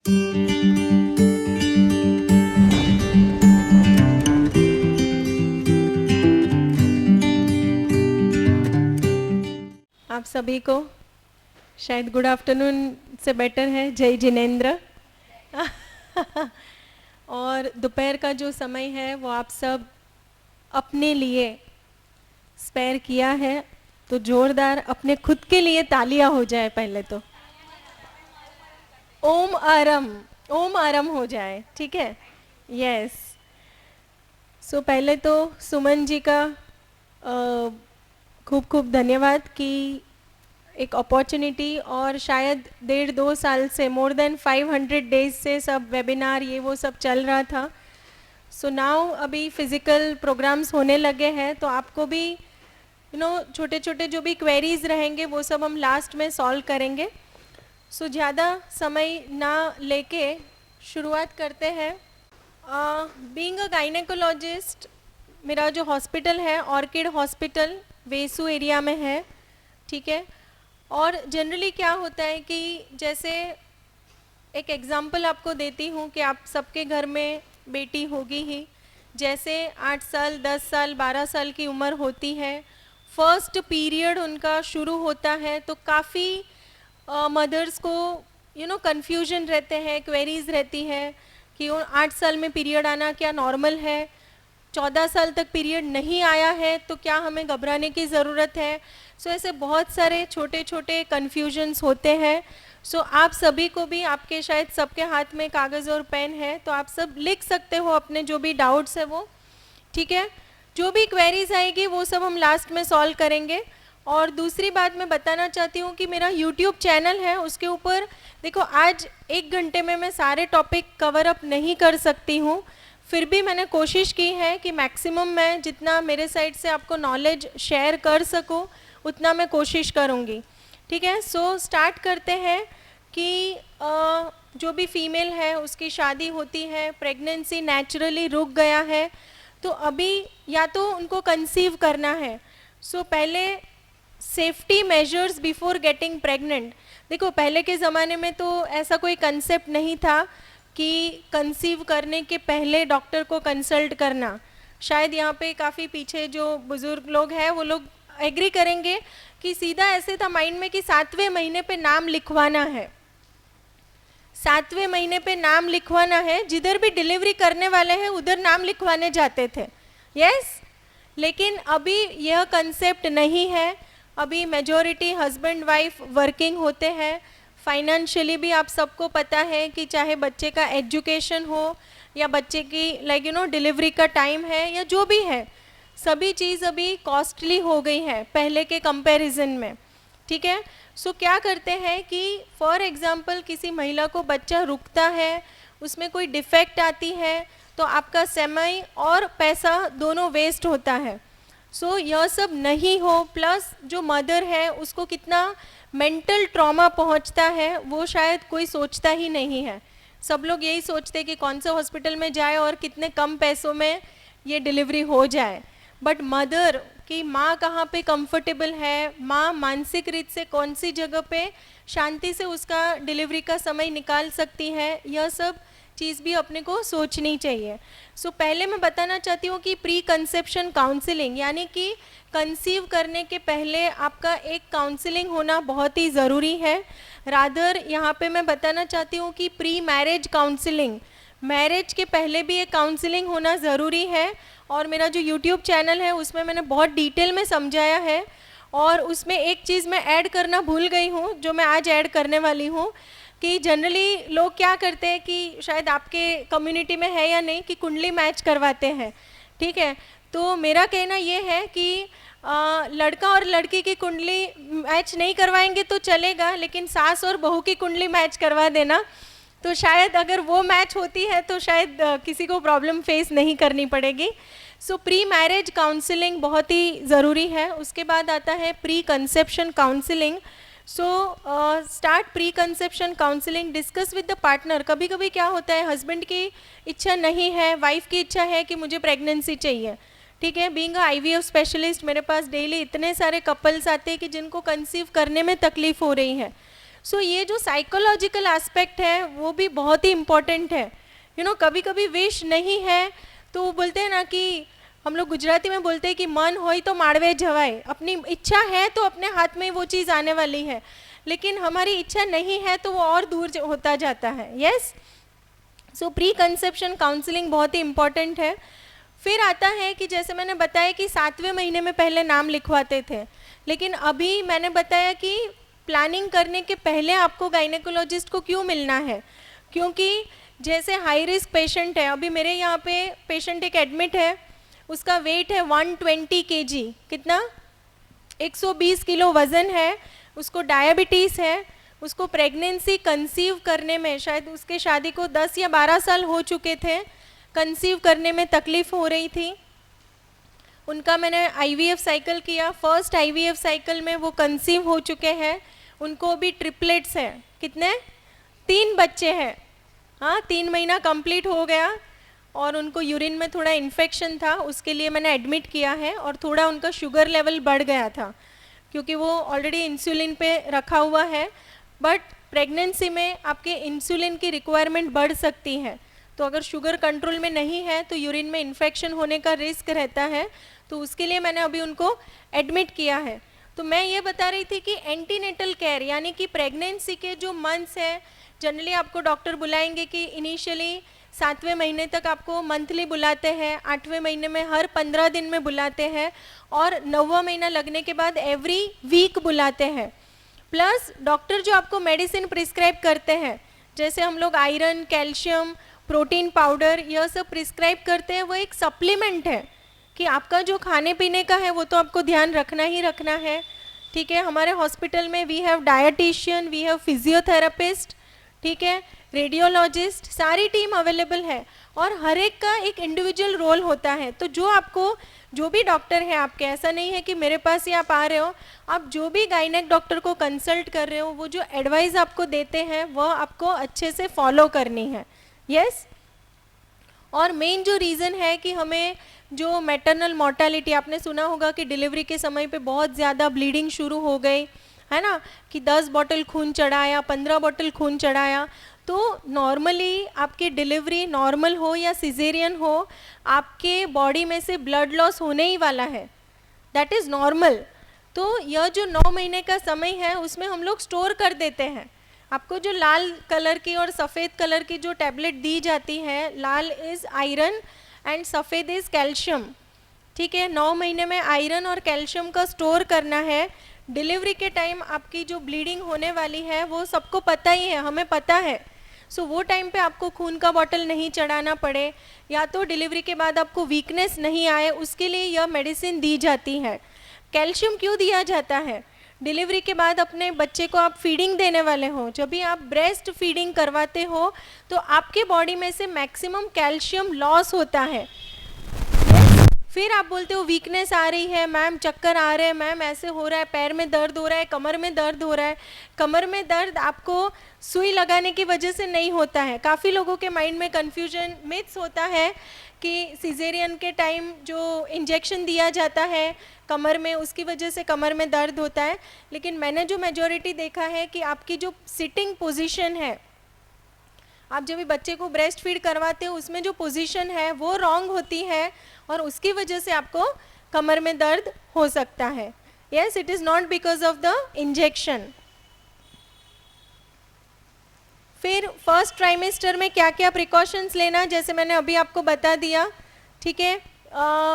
आप सभी को शायद गुड आफ्टरनून से बेटर है जय जिनेंद्र। और दोपहर का जो समय है वो आप सब अपने लिए स्पेयर किया है, तो जोरदार अपने खुद के लिए तालियां हो जाए। पहले तो ओम आरम हो जाए, ठीक है। यस। सो पहले तो सुमन जी का खूब खूब धन्यवाद कि एक अपॉर्चुनिटी, और शायद 1.5-2 साल से मोर देन 500 डेज से सब वेबिनार ये वो सब चल रहा था। सो नाउ अभी फिज़िकल प्रोग्राम्स होने लगे हैं, तो आपको भी छोटे छोटे जो भी क्वेरीज रहेंगे वो सब हम लास्ट में सॉल्व करेंगे। सो ज़्यादा समय ना लेके शुरुआत करते हैं। बीइंग अ गायनेकोलॉजिस्ट, मेरा जो हॉस्पिटल है ऑर्किड हॉस्पिटल वेसू एरिया में है, ठीक है। और जनरली क्या होता है कि जैसे एक एग्जांपल आपको देती हूँ कि आप सबके घर में बेटी होगी ही। जैसे 8 साल 10 साल 12 साल की उम्र होती है, फर्स्ट पीरियड उनका शुरू होता है, तो काफ़ी मदर्स को कन्फ्यूजन रहते हैं, क्वेरीज रहती है कि 8 साल में पीरियड आना क्या नॉर्मल है, 14 साल तक पीरियड नहीं आया है तो क्या हमें घबराने की ज़रूरत है। सो ऐसे बहुत सारे छोटे छोटे कन्फ्यूजन्स होते हैं। सो आप सभी को भी, आपके शायद सबके हाथ में कागज़ और पेन है, तो आप सब लिख सकते हो अपने जो भी डाउट्स है वो, ठीक है। जो भी क्वेरीज आएगी वो सब हम लास्ट में सॉल्व करेंगे। और दूसरी बात मैं बताना चाहती हूँ कि मेरा यूट्यूब चैनल है, उसके ऊपर देखो आज 1 घंटे में मैं सारे टॉपिक कवर अप नहीं कर सकती हूँ, फिर भी मैंने कोशिश की है कि मैक्सिमम मैं जितना मेरे साइड से आपको नॉलेज शेयर कर सकूँ उतना मैं कोशिश करूँगी, ठीक है। सो स्टार्ट करते हैं कि जो भी फीमेल है उसकी शादी होती है, प्रेगनेंसी नेचुरली रुक गया है, तो अभी या तो उनको कंसीव करना है। सो पहले safety measures before getting pregnant. देखो पहले के ज़माने में तो ऐसा कोई कंसेप्ट नहीं था कि कंसीव करने के पहले डॉक्टर को कंसल्ट करना। शायद यहाँ पे काफ़ी पीछे जो बुज़ुर्ग लोग हैं वो लोग एग्री करेंगे कि सीधा ऐसे था माइंड में कि 7वें महीने पे नाम लिखवाना है, 7वें महीने पे नाम लिखवाना है, जिधर भी डिलीवरी करने वाले हैं उधर नाम लिखवाने जाते थे। यस। लेकिन अभी यह कंसेप्ट नहीं है। अभी मेजॉरिटी हस्बैंड वाइफ वर्किंग होते हैं, फाइनेंशियली भी आप सबको पता है कि चाहे बच्चे का एजुकेशन हो या बच्चे की डिलीवरी का टाइम है या जो भी है, सभी चीज़ अभी कॉस्टली हो गई है पहले के कंपैरिजन में, ठीक है। सो क्या करते हैं कि फॉर एग्जांपल किसी महिला को बच्चा रुकता है, उसमें कोई डिफेक्ट आती है, तो आपका समय और पैसा दोनों वेस्ट होता है। सो यह सब नहीं हो, प्लस जो मदर है उसको कितना मेंटल ट्रॉमा पहुंचता है वो शायद कोई सोचता ही नहीं है। सब लोग यही सोचते हैं कि कौन से हॉस्पिटल में जाए और कितने कम पैसों में ये डिलीवरी हो जाए, बट मदर की माँ कहाँ पे कंफर्टेबल है, माँ मानसिक रीत से कौन सी जगह पे शांति से उसका डिलीवरी का समय निकाल सकती है, यह सब चीज़ भी अपने को सोचनी चाहिए। सो पहले मैं बताना चाहती हूँ कि प्री कंसेप्शन काउंसलिंग, यानी कि कंसीव करने के पहले आपका एक काउंसलिंग होना बहुत ही ज़रूरी है। रादर यहाँ पे मैं बताना चाहती हूँ कि प्री मैरिज काउंसलिंग, मैरिज के पहले भी एक काउंसलिंग होना ज़रूरी है। और मेरा जो यूट्यूब चैनल है उसमें मैंने बहुत डिटेल में समझाया है, और उसमें एक चीज़ मैं ऐड करना भूल गई हूँ जो मैं आज ऐड करने वाली हूँ कि जनरली लोग क्या करते हैं कि शायद आपके कम्युनिटी में है या नहीं कि कुंडली मैच करवाते हैं, ठीक है। तो मेरा कहना ये है कि लड़का और लड़की की कुंडली मैच नहीं करवाएंगे तो चलेगा, लेकिन सास और बहू की कुंडली मैच करवा देना, तो शायद अगर वो मैच होती है तो शायद किसी को प्रॉब्लम फेस नहीं करनी पड़ेगी। सो प्री मैरिज काउंसलिंग बहुत ही ज़रूरी है। उसके बाद आता है pre conception counselling. So start pre conception counselling, discuss with the partner. कभी कभी क्या होता है, हस्बैंड की इच्छा नहीं है, वाइफ की इच्छा है कि मुझे प्रेगनेंसी चाहिए, ठीक है। बीइंग IVF स्पेशलिस्ट मेरे पास डेली इतने सारे कपल्स आते हैं कि जिनको कंसीव करने में तकलीफ़ हो रही है। सो ये जो साइकोलॉजिकल एस्पेक्ट है वो भी बहुत ही इम्पोर्टेंट है। कभी कभी विश नहीं है तो वो बोलते हैं ना कि हम लोग गुजराती में बोलते हैं कि मन होई तो माड़वे जवाए, अपनी इच्छा है तो अपने हाथ में वो चीज़ आने वाली है, लेकिन हमारी इच्छा नहीं है तो वो और दूर होता जाता है। यस, सो प्री कंसेप्शन काउंसलिंग बहुत ही इम्पॉर्टेंट है। फिर आता है कि जैसे मैंने बताया कि 7वें महीने में पहले नाम लिखवाते थे, लेकिन अभी मैंने बताया कि प्लानिंग करने के पहले आपको गायनेकोलॉजिस्ट को क्यों मिलना है, क्योंकि जैसे हाई रिस्क पेशेंट है, अभी मेरे यहाँ पे पेशेंट एक एडमिट है, उसका वेट है 120 kg, कितना 120 किलो वज़न है, उसको डायबिटीज़ है, उसको प्रेगनेंसी कंसीव करने में, शायद उसके शादी को 10 या 12 साल हो चुके थे, कंसीव करने में तकलीफ़ हो रही थी। उनका मैंने IVF साइकिल किया, फर्स्ट IVF साइकिल में वो कंसीव हो चुके हैं, उनको भी ट्रिपलेट्स हैं, कितने 3 बच्चे हैं। हाँ, 3 महीना कंप्लीट हो गया और उनको यूरिन में थोड़ा इन्फेक्शन था, उसके लिए मैंने एडमिट किया है, और थोड़ा उनका शुगर लेवल बढ़ गया था क्योंकि वो ऑलरेडी इंसुलिन पे रखा हुआ है, बट प्रेगनेंसी में आपके इंसुलिन की रिक्वायरमेंट बढ़ सकती है, तो अगर शुगर कंट्रोल में नहीं है तो यूरिन में इन्फेक्शन होने का रिस्क रहता है, तो उसके लिए मैंने अभी उनको एडमिट किया है। तो मैं ये बता रही थी कि एंटीनेटल केयर यानी कि प्रेगनेंसी के जो मंथ्स है, जनरली आपको डॉक्टर बुलाएंगे कि इनिशियली 7वें महीने तक आपको मंथली बुलाते हैं, 8वें महीने में हर 15 दिन में बुलाते हैं, और 9वां महीना लगने के बाद एवरी वीक बुलाते हैं। प्लस डॉक्टर जो आपको मेडिसिन प्रिस्क्राइब करते हैं, जैसे हम लोग आयरन, कैल्शियम, प्रोटीन पाउडर, यह सब प्रिस्क्राइब करते हैं, वो एक सप्लीमेंट है कि आपका जो खाने पीने का है वो तो आपको ध्यान रखना ही रखना है। ठीक है, हमारे हॉस्पिटल में we have dietitian, we have physiotherapist, ठीक है, रेडियोलॉजिस्ट, सारी टीम अवेलेबल है, और हर एक का एक इंडिविजुअल रोल होता है। तो जो आपको, जो भी डॉक्टर है आपके, ऐसा नहीं है कि मेरे पास ही आप आ रहे हो, आप जो भी गायनेक डॉक्टर को कंसल्ट कर रहे हो, वो जो एडवाइस आपको देते हैं वह आपको अच्छे से फॉलो करनी है। यस, और मेन जो रीज़न है कि हमें जो मैटरनल मॉर्टालिटी, आपने सुना होगा कि डिलीवरी के समय पे बहुत ज़्यादा ब्लीडिंग शुरू हो गई है ना, कि 10 बॉटल खून चढ़ाया, 15 बॉटल खून चढ़ाया, तो नॉर्मली आपकी डिलीवरी नॉर्मल हो या सिजेरियन हो, आपके बॉडी में से ब्लड लॉस होने ही वाला है, दैट इज़ नॉर्मल। तो यह जो 9 महीने का समय है उसमें हम लोग स्टोर कर देते हैं। आपको जो लाल कलर की और सफ़ेद कलर की जो टैबलेट दी जाती है, लाल इज़ आयरन एंड सफ़ेद इज़ कैल्शियम, ठीक है। 9 महीने में आयरन और कैल्शियम का स्टोर करना है। डिलीवरी के टाइम आपकी जो ब्लीडिंग होने वाली है वो सबको पता ही है, हमें पता है। सो वो टाइम पे आपको खून का बॉटल नहीं चढ़ाना पड़े, या तो डिलीवरी के बाद आपको वीकनेस नहीं आए, उसके लिए यह मेडिसिन दी जाती है। कैल्शियम क्यों दिया जाता है? डिलीवरी के बाद अपने बच्चे को आप फीडिंग देने वाले हो, जब भी आप ब्रेस्ट फीडिंग करवाते हो तो आपके बॉडी में से मैक्सिमम कैल्शियम लॉस होता है। फिर आप बोलते हो वीकनेस आ रही है मैम, चक्कर आ रहे हैं मैम, ऐसे हो रहा है, पैर में दर्द हो रहा है, कमर में दर्द हो रहा है। कमर में दर्द आपको सुई लगाने की वजह से नहीं होता है। काफ़ी लोगों के माइंड में कन्फ्यूजन, मिथ्स होता है कि सिजेरियन के टाइम जो इंजेक्शन दिया जाता है कमर में, उसकी वजह से कमर में दर्द होता है। लेकिन मैंने जो मेजॉरिटी देखा है कि आपकी जो सिटिंग पोजीशन है, आप जब भी बच्चे को ब्रेस्ट फीड करवाते हो उसमें जो पोजीशन है वो रॉन्ग होती है, और उसकी वजह से आपको कमर में दर्द हो सकता है। Yes, it is not because of the injection. फिर फर्स्ट ट्राइमेस्टर में क्या क्या प्रिकॉशंस लेना, जैसे मैंने अभी आपको बता दिया, ठीक है।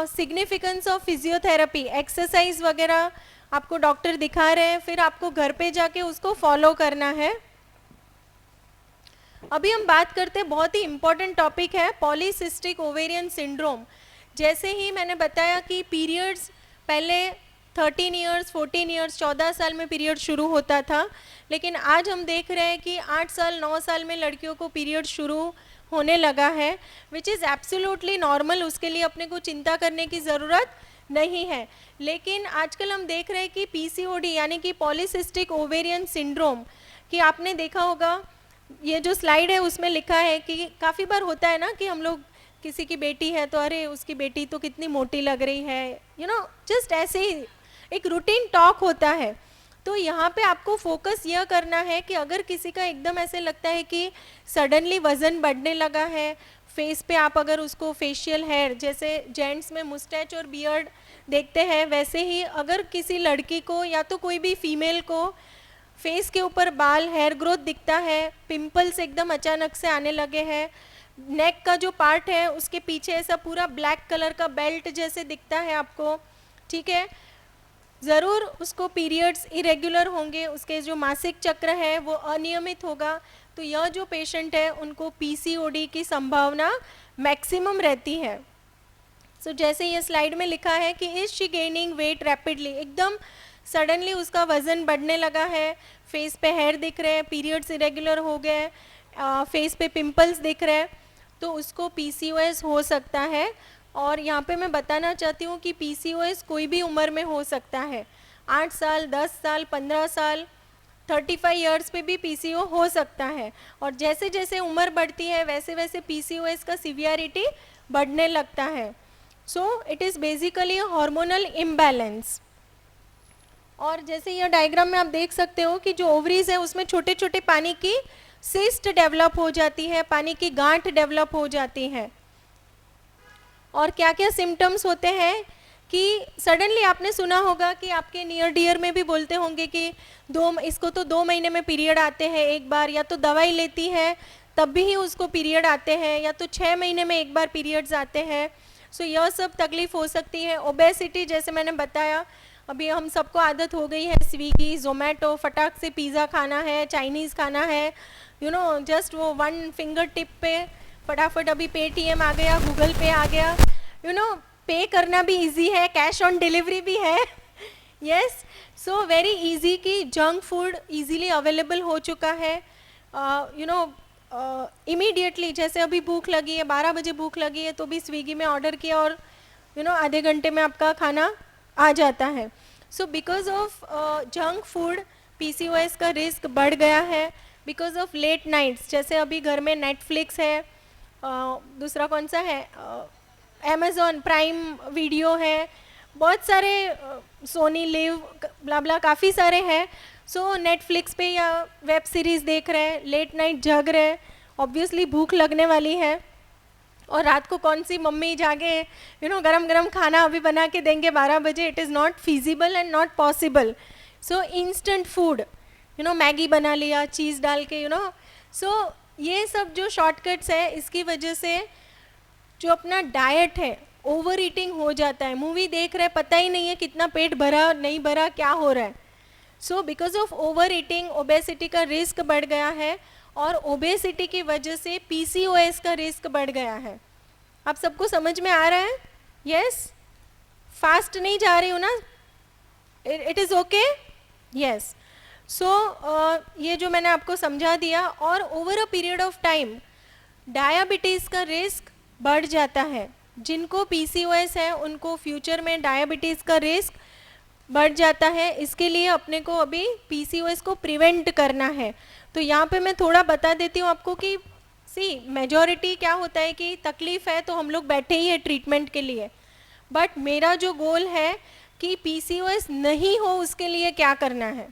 सिग्निफिकेंस ऑफ फिजियोथेरेपी, एक्सरसाइज वगैरह आपको डॉक्टर दिखा रहे हैं, फिर आपको घर पे जाके उसको फॉलो करना है। अभी हम बात करते हैं, बहुत ही इंपॉर्टेंट टॉपिक है, पॉलीसिस्टिक ओवेरियन सिंड्रोम। जैसे ही मैंने बताया कि पीरियड्स पहले 13 इयर्स, 14 इयर्स, 14 साल में पीरियड शुरू होता था, लेकिन आज हम देख रहे हैं कि 8 साल 9 साल में लड़कियों को पीरियड शुरू होने लगा है, विच इज़ एब्सोल्युटली नॉर्मल। उसके लिए अपने को चिंता करने की ज़रूरत नहीं है। लेकिन आजकल हम देख रहे हैं कि PCOD यानी कि पॉलीसिस्टिक ओवेरियन सिंड्रोम, कि आपने देखा होगा ये जो स्लाइड है उसमें लिखा है कि काफ़ी बार होता है ना कि हम लोग, किसी की बेटी है तो अरे उसकी बेटी तो कितनी मोटी लग रही है, जस्ट ऐसे ही एक रूटीन टॉक होता है। तो यहाँ पे आपको फोकस यह करना है कि अगर किसी का एकदम ऐसे लगता है कि सडनली वज़न बढ़ने लगा है, फेस पे आप अगर उसको फेशियल हेयर, जैसे जेंट्स में मुस्टैच और बियर्ड देखते हैं, वैसे ही अगर किसी लड़की को या तो कोई भी फीमेल को फेस के ऊपर बाल, हेयर ग्रोथ दिखता है, पिंपल्स एकदम अचानक से आने लगे हैं, नेक का जो पार्ट है उसके पीछे ऐसा पूरा ब्लैक कलर का बेल्ट जैसे दिखता है आपको, ठीक है, ज़रूर उसको पीरियड्स इरेगुलर होंगे, उसके जो मासिक चक्र है वो अनियमित होगा, तो यह जो पेशेंट है उनको पीसीओडी की संभावना मैक्सिमम रहती है। सो जैसे ये स्लाइड में लिखा है कि is she gaining weight rapidly, एकदम सडनली उसका वज़न बढ़ने लगा है, फेस पे हेयर दिख रहे हैं, पीरियड्स इरेगुलर हो गए, फेस पे पिंपल्स दिख रहे हैं, तो उसको पीसीओएस हो सकता है। और यहाँ पे मैं बताना चाहती हूँ कि पीसीओएस कोई भी उम्र में हो सकता है, 8 साल, 10 साल, 15 साल, 35 इयर्स पे भी पीसीओ हो सकता है। और जैसे जैसे उम्र बढ़ती है वैसे वैसे पीसीओएस का सिवियरिटी बढ़ने लगता है। So it is basically hormonal imbalance. और जैसे यह डायग्राम में आप देख सकते हो कि जो ओवरीज है उसमें छोटे छोटे पानी की सिस्ट डेवलप हो जाती है, पानी की गांठ डेवलप हो जाती है। और क्या क्या सिम्टम्स होते हैं कि सडनली आपने सुना होगा कि आपके नियर डियर में भी बोलते होंगे कि इसको तो 2 महीने में पीरियड आते हैं एक बार, या तो दवाई लेती है तब भी ही उसको पीरियड आते हैं, या तो 6 महीने में एक बार पीरियड्स आते हैं। सो यह सब तकलीफ हो सकती है। ओबेसिटी, जैसे मैंने बताया, अभी हम सबको आदत हो गई है स्विगी, जोमेटो, फटाक से पिज़्ज़ा खाना है, चाइनीज़ खाना है, जस्ट वो 1 फिंगर टिप पे फटाफट अभी पेटीएम आ गया, गूगल पे आ गया, पे करना भी इजी है, कैश ऑन डिलीवरी भी है। यस, सो वेरी इजी कि जंक फूड इजीली अवेलेबल हो चुका है। इमीडिएटली जैसे अभी भूख लगी है, 12 बजे भूख लगी है तो भी स्विगी में ऑर्डर किया और आधे घंटे में आपका खाना आ जाता है। So because of junk food PCOS का रिस्क बढ़ गया है। बिकॉज ऑफ लेट नाइट्स, जैसे अभी घर में नेटफ्लिक्स है, दूसरा कौन सा है, अमेज़ॉन प्राइम वीडियो है, बहुत सारे सोनी लिव ब्ला काफ़ी सारे हैं। सो नेटफ्लिक्स पे या वेब सीरीज़ देख रहे हैं, लेट नाइट जग रहे हैं, ऑब्वियसली भूख लगने वाली है। और रात को कौन सी मम्मी जाके गरम गरम खाना अभी बना के देंगे 12 बजे, it is not feasible and not possible. So instant food, Maggi बना लिया चीज़ डाल के, सो ये सब जो शॉर्टकट्स है इसकी वजह से जो अपना डाइट है ओवर ईटिंग हो जाता है। मूवी देख रहे पता ही नहीं है कितना पेट भरा नहीं भरा, क्या हो रहा है। So because of over eating obesity का रिस्क बढ़ गया है, और ओबेसिटी की वजह से पीसीओएस का रिस्क बढ़ गया है। आप सबको समझ में आ रहा है? यस, फास्ट नहीं जा रही हूँ ना, इट इज़ ओके? यस। सो ये जो मैंने आपको समझा दिया, और over a period of time diabetes का रिस्क बढ़ जाता है। जिनको पीसीओएस है उनको फ्यूचर में डायबिटीज़ का रिस्क बढ़ जाता है। इसके लिए अपने को अभी पीसीओएस को प्रिवेंट करना है। तो यहाँ पे मैं थोड़ा बता देती हूँ आपको कि मेजॉरिटी क्या होता है कि तकलीफ़ है तो हम लोग बैठे ही है ट्रीटमेंट के लिए, बट मेरा जो गोल है कि पीसीओएस नहीं हो उसके लिए क्या करना है।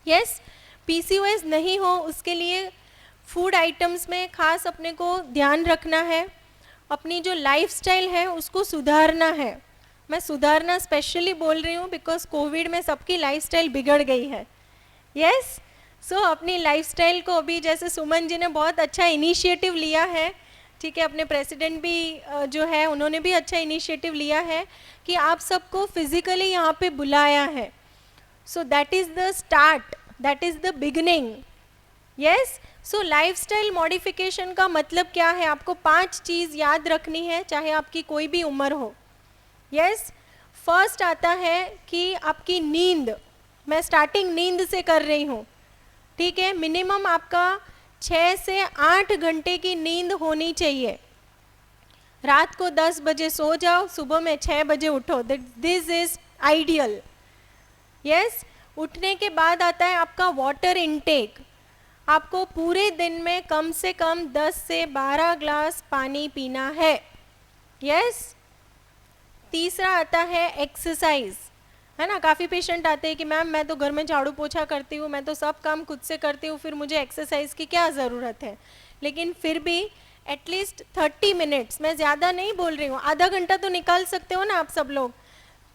यस, पीसीओएस नहीं हो उसके लिए फूड आइटम्स में खास अपने को ध्यान रखना है, अपनी जो लाइफस्टाइल है उसको सुधारना है। मैं सुधारना स्पेशली बोल रही हूँ बिकॉज कोविड में सबकी लाइफस्टाइल बिगड़ गई है। यस, सो अपनी लाइफस्टाइल को अभी जैसे सुमन जी ने बहुत अच्छा इनिशिएटिव लिया है, ठीक है, अपने प्रेसिडेंट भी जो है उन्होंने भी अच्छा इनिशिएटिव लिया है कि आप सबको फिजिकली यहाँ पे बुलाया है। So that is the start, that is the beginning. Yes, so lifestyle modification का मतलब क्या है, आपको 5 चीज़ याद रखनी है चाहे आपकी कोई भी उम्र हो। यस, फर्स्ट आता है कि आपकी नींद, मैं स्टार्टिंग नींद से कर रही हूँ, ठीक है, मिनिमम आपका 6 से 8 घंटे की नींद होनी चाहिए। रात को 10 बजे सो जाओ, सुबह में 6 बजे उठो, दिस इज आइडियल। यस, उठने के बाद आता है आपका वाटर इनटेक, आपको पूरे दिन में कम से कम 10 से 12 ग्लास पानी पीना है। यस, तीसरा आता है एक्सरसाइज, है ना। काफ़ी पेशेंट आते हैं कि मैम मैं तो घर में झाड़ू पोछा करती हूँ, मैं तो सब काम खुद से करती हूँ, फिर मुझे एक्सरसाइज की क्या ज़रूरत है। लेकिन फिर भी एटलीस्ट 30 मिनट्स, मैं ज़्यादा नहीं बोल रही हूँ, आधा घंटा तो निकाल सकते हो ना आप सब लोग।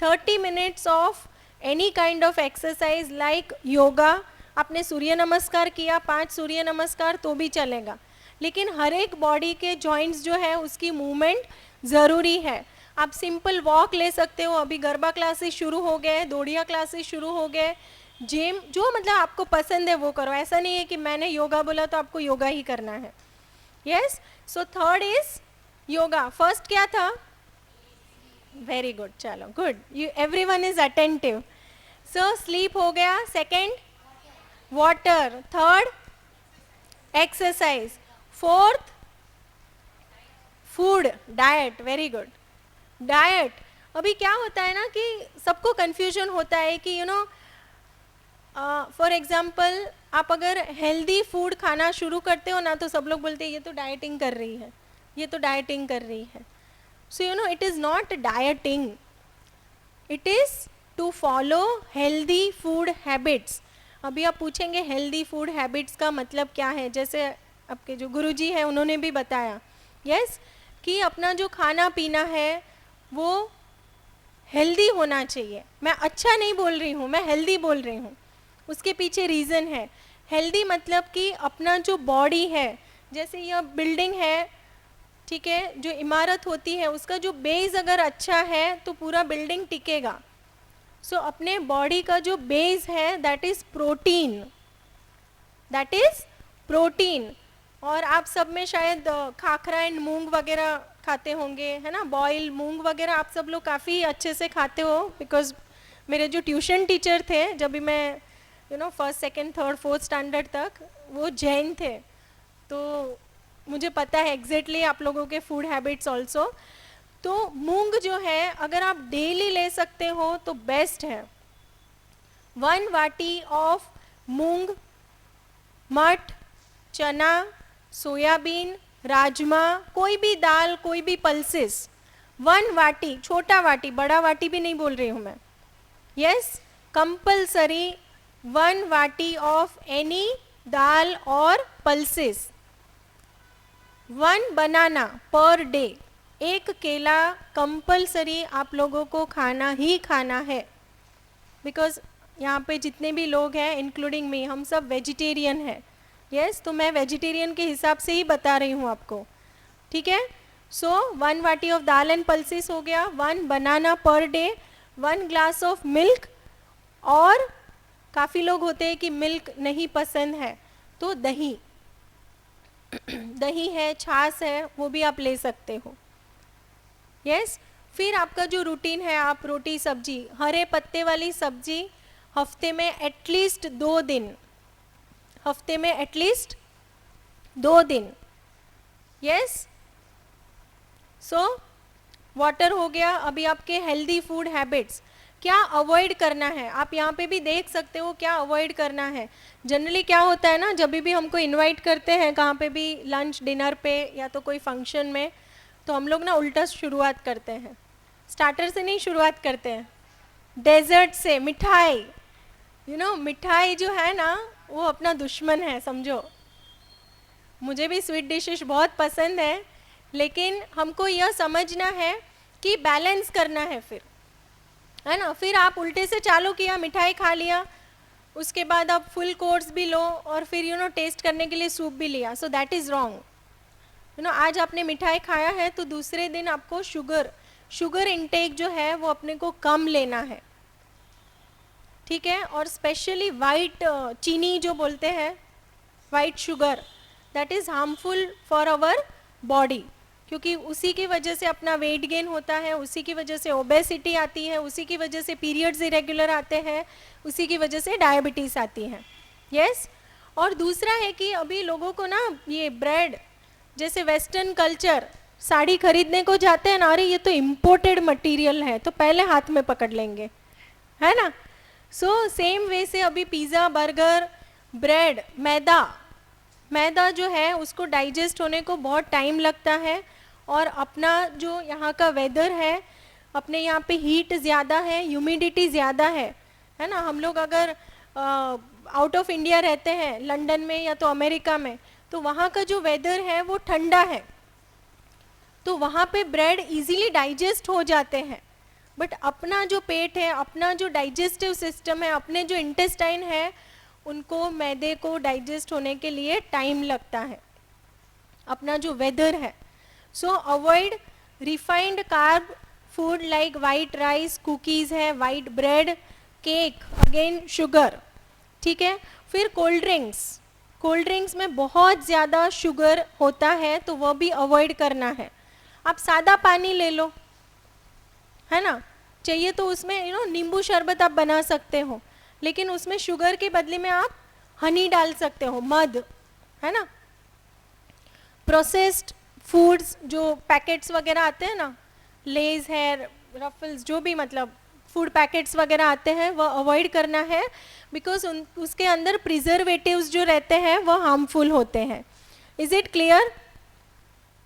30 minutes of any kind of exercise like yoga. आपने सूर्य नमस्कार किया, 5 सूर्य नमस्कार तो भी चलेगा, लेकिन हर एक बॉडी के जॉइंट्स जो है उसकी मूवमेंट ज़रूरी है। आप सिंपल वॉक ले सकते हो, अभी गरबा क्लासेस शुरू हो गए, दोड़िया क्लासेस शुरू हो गए, जिम, जो मतलब आपको पसंद है वो करो। ऐसा नहीं है कि मैंने योगा बोला तो आपको योगा ही करना है। Yes, so third is yoga. First क्या था? वेरी गुड, चलो good, you everyone is attentive. So sleep हो गया, second water, third exercise, fourth food, diet, very good, diet. अभी क्या होता है ना कि सबको कंफ्यूजन होता है कि यू नो फॉर एग्जांपल आप अगर हेल्दी फूड खाना शुरू करते हो ना तो सब लोग बोलते हैं ये तो डाइटिंग कर रही है, ये तो डाइटिंग कर रही है। So you know it is not dieting, it is to follow healthy food habits. अभी आप पूछेंगे हेल्दी फूड हैबिट्स का मतलब क्या है, जैसे आपके जो गुरुजी हैं उन्होंने भी बताया, यस, कि अपना जो खाना पीना है वो हेल्दी होना चाहिए। मैं अच्छा नहीं बोल रही हूँ, मैं हेल्दी बोल रही हूँ, उसके पीछे रीज़न है। हेल्दी मतलब कि अपना जो बॉडी है, जैसे यह बिल्डिंग है, ठीक है, जो इमारत होती है उसका जो बेस अगर अच्छा है तो पूरा बिल्डिंग टिकेगा। सो अपने बॉडी का जो बेस है that is protein, that is protein. और आप सब में शायद खाखरा एंड मूंग वगैरह खाते होंगे, है ना, बॉयल मूंग वगैरह आप सब लोग काफ़ी अच्छे से खाते हो, बिकॉज मेरे जो ट्यूशन टीचर थे जब भी मैं you know first second third fourth standard तक, वो जैन थे, तो मुझे पता है एग्जैक्टली आप लोगों के फूड हैबिट्स ऑल्सो। तो मूंग जो है अगर आप डेली ले सकते हो तो बेस्ट है। 1 वाटी ऑफ मूंग, मठ, चना, सोयाबीन, राजमा, कोई भी दाल, कोई भी पल्सेस, 1 वाटी, छोटा वाटी, बड़ा वाटी भी नहीं बोल रही हूँ मैं, यस, कंपल्सरी 1 वाटी ऑफ एनी दाल और पल्सेस, 1 बनाना पर डे, एक केला कंपल्सरी आप लोगों को खाना ही खाना है। बिकॉज यहाँ पे जितने भी लोग हैं इंक्लूडिंग मी, हम सब वेजिटेरियन हैं, यस, तो मैं वेजिटेरियन के हिसाब से ही बता रही हूँ आपको, ठीक है। सो 1 वाटी ऑफ दाल एंड पल्सेस हो गया, 1 बनाना per day, 1 glass of milk, और काफ़ी लोग होते हैं कि मिल्क नहीं पसंद है तो दही, दही है, छाछ है, वो भी आप ले सकते हो, यस। फिर आपका जो रूटीन है, आप रोटी सब्जी, हरे पत्ते वाली सब्जी हफ्ते में एटलीस्ट 2 दिन, हफ्ते में एटलीस्ट 2 दिन, यस। सो वाटर हो गया। अभी आपके हेल्दी फूड हैबिट्स, क्या अवॉइड करना है, आप यहाँ पे भी देख सकते हो क्या अवॉइड करना है। जनरली क्या होता है ना, जब भी हमको इनवाइट करते हैं कहाँ पे भी, लंच डिनर पे या तो कोई फंक्शन में, तो हम लोग ना उल्टा शुरुआत करते हैं, स्टार्टर से नहीं शुरुआत करते हैं, डेजर्ट से, मिठाई। यू नो मिठाई जो है ना वो अपना दुश्मन है, समझो। मुझे भी स्वीट डिशेस बहुत पसंद है, लेकिन हमको यह समझना है कि बैलेंस करना है फिर, है ना। फिर आप उल्टे से चालू किया, मिठाई खा लिया, उसके बाद आप फुल कोर्स भी लो और फिर यू नो टेस्ट करने के लिए सूप भी लिया, सो that is wrong. You know आज आपने मिठाई खाया है तो दूसरे दिन आपको शुगर इनटेक जो है वो अपने को कम लेना है, ठीक है। और स्पेशली वाइट चीनी जो बोलते हैं, white sugar, that is harmful for our body, क्योंकि उसी की वजह से अपना वेट गेन होता है, उसी की वजह से ओबेसिटी आती है, उसी की वजह से पीरियड्स इरेगुलर आते हैं, उसी की वजह से डायबिटीज़ आती है, यस। और दूसरा है कि अभी लोगों को ना ये ब्रेड, जैसे वेस्टर्न कल्चर, साड़ी खरीदने को जाते हैं ना, अरे ये तो इम्पोर्टेड मटेरियल है, तो पहले हाथ में पकड़ लेंगे, है ना। सो सेम वे से अभी पिज़्ज़ा, बर्गर, ब्रेड, मैदा जो है उसको डाइजेस्ट होने को बहुत टाइम लगता है, और अपना जो यहाँ का वेदर है अपने यहाँ पे हीट ज़्यादा है, ह्यूमिडिटी ज़्यादा है ना। हम लोग अगर आउट ऑफ इंडिया रहते हैं, लंदन में या तो अमेरिका में, तो वहाँ का जो वेदर है वो ठंडा है, तो वहाँ पे ब्रेड इजीली डाइजेस्ट हो जाते हैं। बट अपना जो पेट है, अपना जो डाइजेस्टिव सिस्टम है, अपने जो इंटेस्टाइन है, उनको मैदे को डाइजेस्ट होने के लिए टाइम लगता है, अपना जो वेदर है। So avoid refined carb food like white rice, cookies है, white bread, cake, again sugar, ठीक है। फिर कोल्ड ड्रिंक्स में बहुत ज़्यादा शुगर होता है, तो वह भी अवॉइड करना है। आप सादा पानी ले लो, है ना, चाहिए तो उसमें नींबू शरबत आप बना सकते हो, लेकिन उसमें शुगर के बदले में आप हनी डाल सकते हो, मध, है ना। प्रोसेस्ड फूड्स जो पैकेट्स वगैरह आते हैं ना, लेज है, रफल्स, जो भी मतलब फूड पैकेट्स वगैरह आते हैं, वह अवॉइड करना है, बिकॉज उसके अंदर प्रिजर्वेटिव्स जो रहते हैं वह हार्मफुल होते हैं। Is it clear?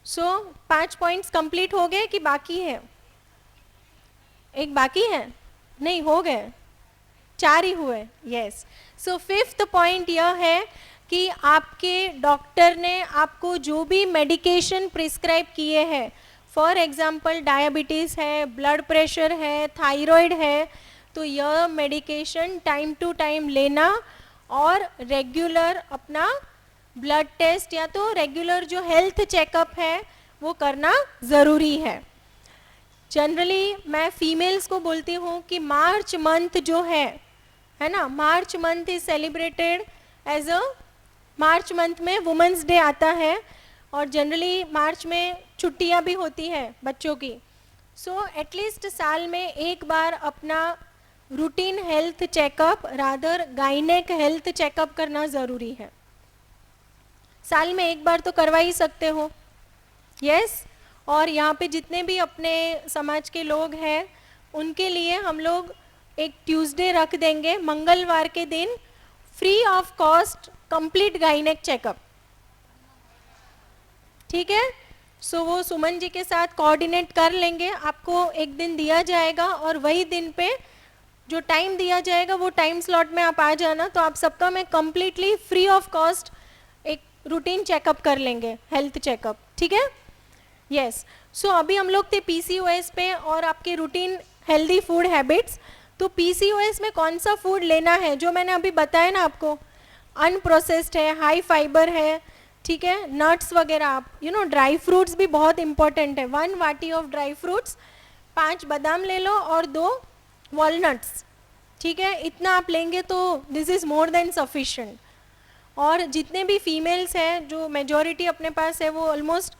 So 5 points complete हो गए कि बाकी है? एक बाकी है? नहीं, हो गए, 4 ही हुए। यस। सो 5th पॉइंट यह है कि आपके डॉक्टर ने आपको जो भी मेडिकेशन प्रिस्क्राइब किए हैं, फॉर एग्जांपल डायबिटीज़ है, ब्लड प्रेशर है, थायराइड है, तो यह मेडिकेशन टाइम टू टाइम लेना और रेगुलर अपना ब्लड टेस्ट या तो रेगुलर जो हेल्थ चेकअप है वो करना ज़रूरी है। जनरली मैं फीमेल्स को बोलती हूँ कि मार्च मंथ जो है ना, March month is celebrated as a, March month में वुमेंस डे आता है, और जनरली मार्च में छुट्टियाँ भी होती है बच्चों की। सो एटलीस्ट साल में एक बार अपना routine health checkup, rather gynaec health checkup करना ज़रूरी है। साल में एक बार तो करवा ही सकते हो। यस। और यहाँ पे जितने भी अपने समाज के लोग हैं उनके लिए हम लोग एक ट्यूसडे रख देंगे, मंगलवार के दिन, free of cost complete gynaec checkup, ठीक है। सो वो सुमन जी के साथ कोऑर्डिनेट कर लेंगे, आपको एक दिन दिया जाएगा और वही दिन पे जो टाइम दिया जाएगा वो टाइम स्लॉट में आप आ जाना, तो आप सबका मैं कंप्लीटली फ्री ऑफ कॉस्ट एक रूटीन चेकअप कर लेंगे, हेल्थ चेकअप, ठीक है। यस। सो अभी हम लोग थे पीसीओएस पे और आपके रूटीन हेल्दी फूड हैबिट्स। तो पीसीओएस में कौन सा फूड लेना है, जो मैंने अभी बताया ना आपको, अनप्रोसेस्ड है, हाई फाइबर है, ठीक है, नट्स वगैरह, आप ड्राई फ्रूट्स भी बहुत इंपॉर्टेंट है। 1 वाटी ऑफ ड्राई फ्रूट्स, 5 बादाम ले लो और 2 वॉलनट्स, ठीक है, इतना आप लेंगे तो this is more than sufficient. और जितने भी फीमेल्स हैं, जो मेजॉरिटी अपने पास है, वो ऑलमोस्ट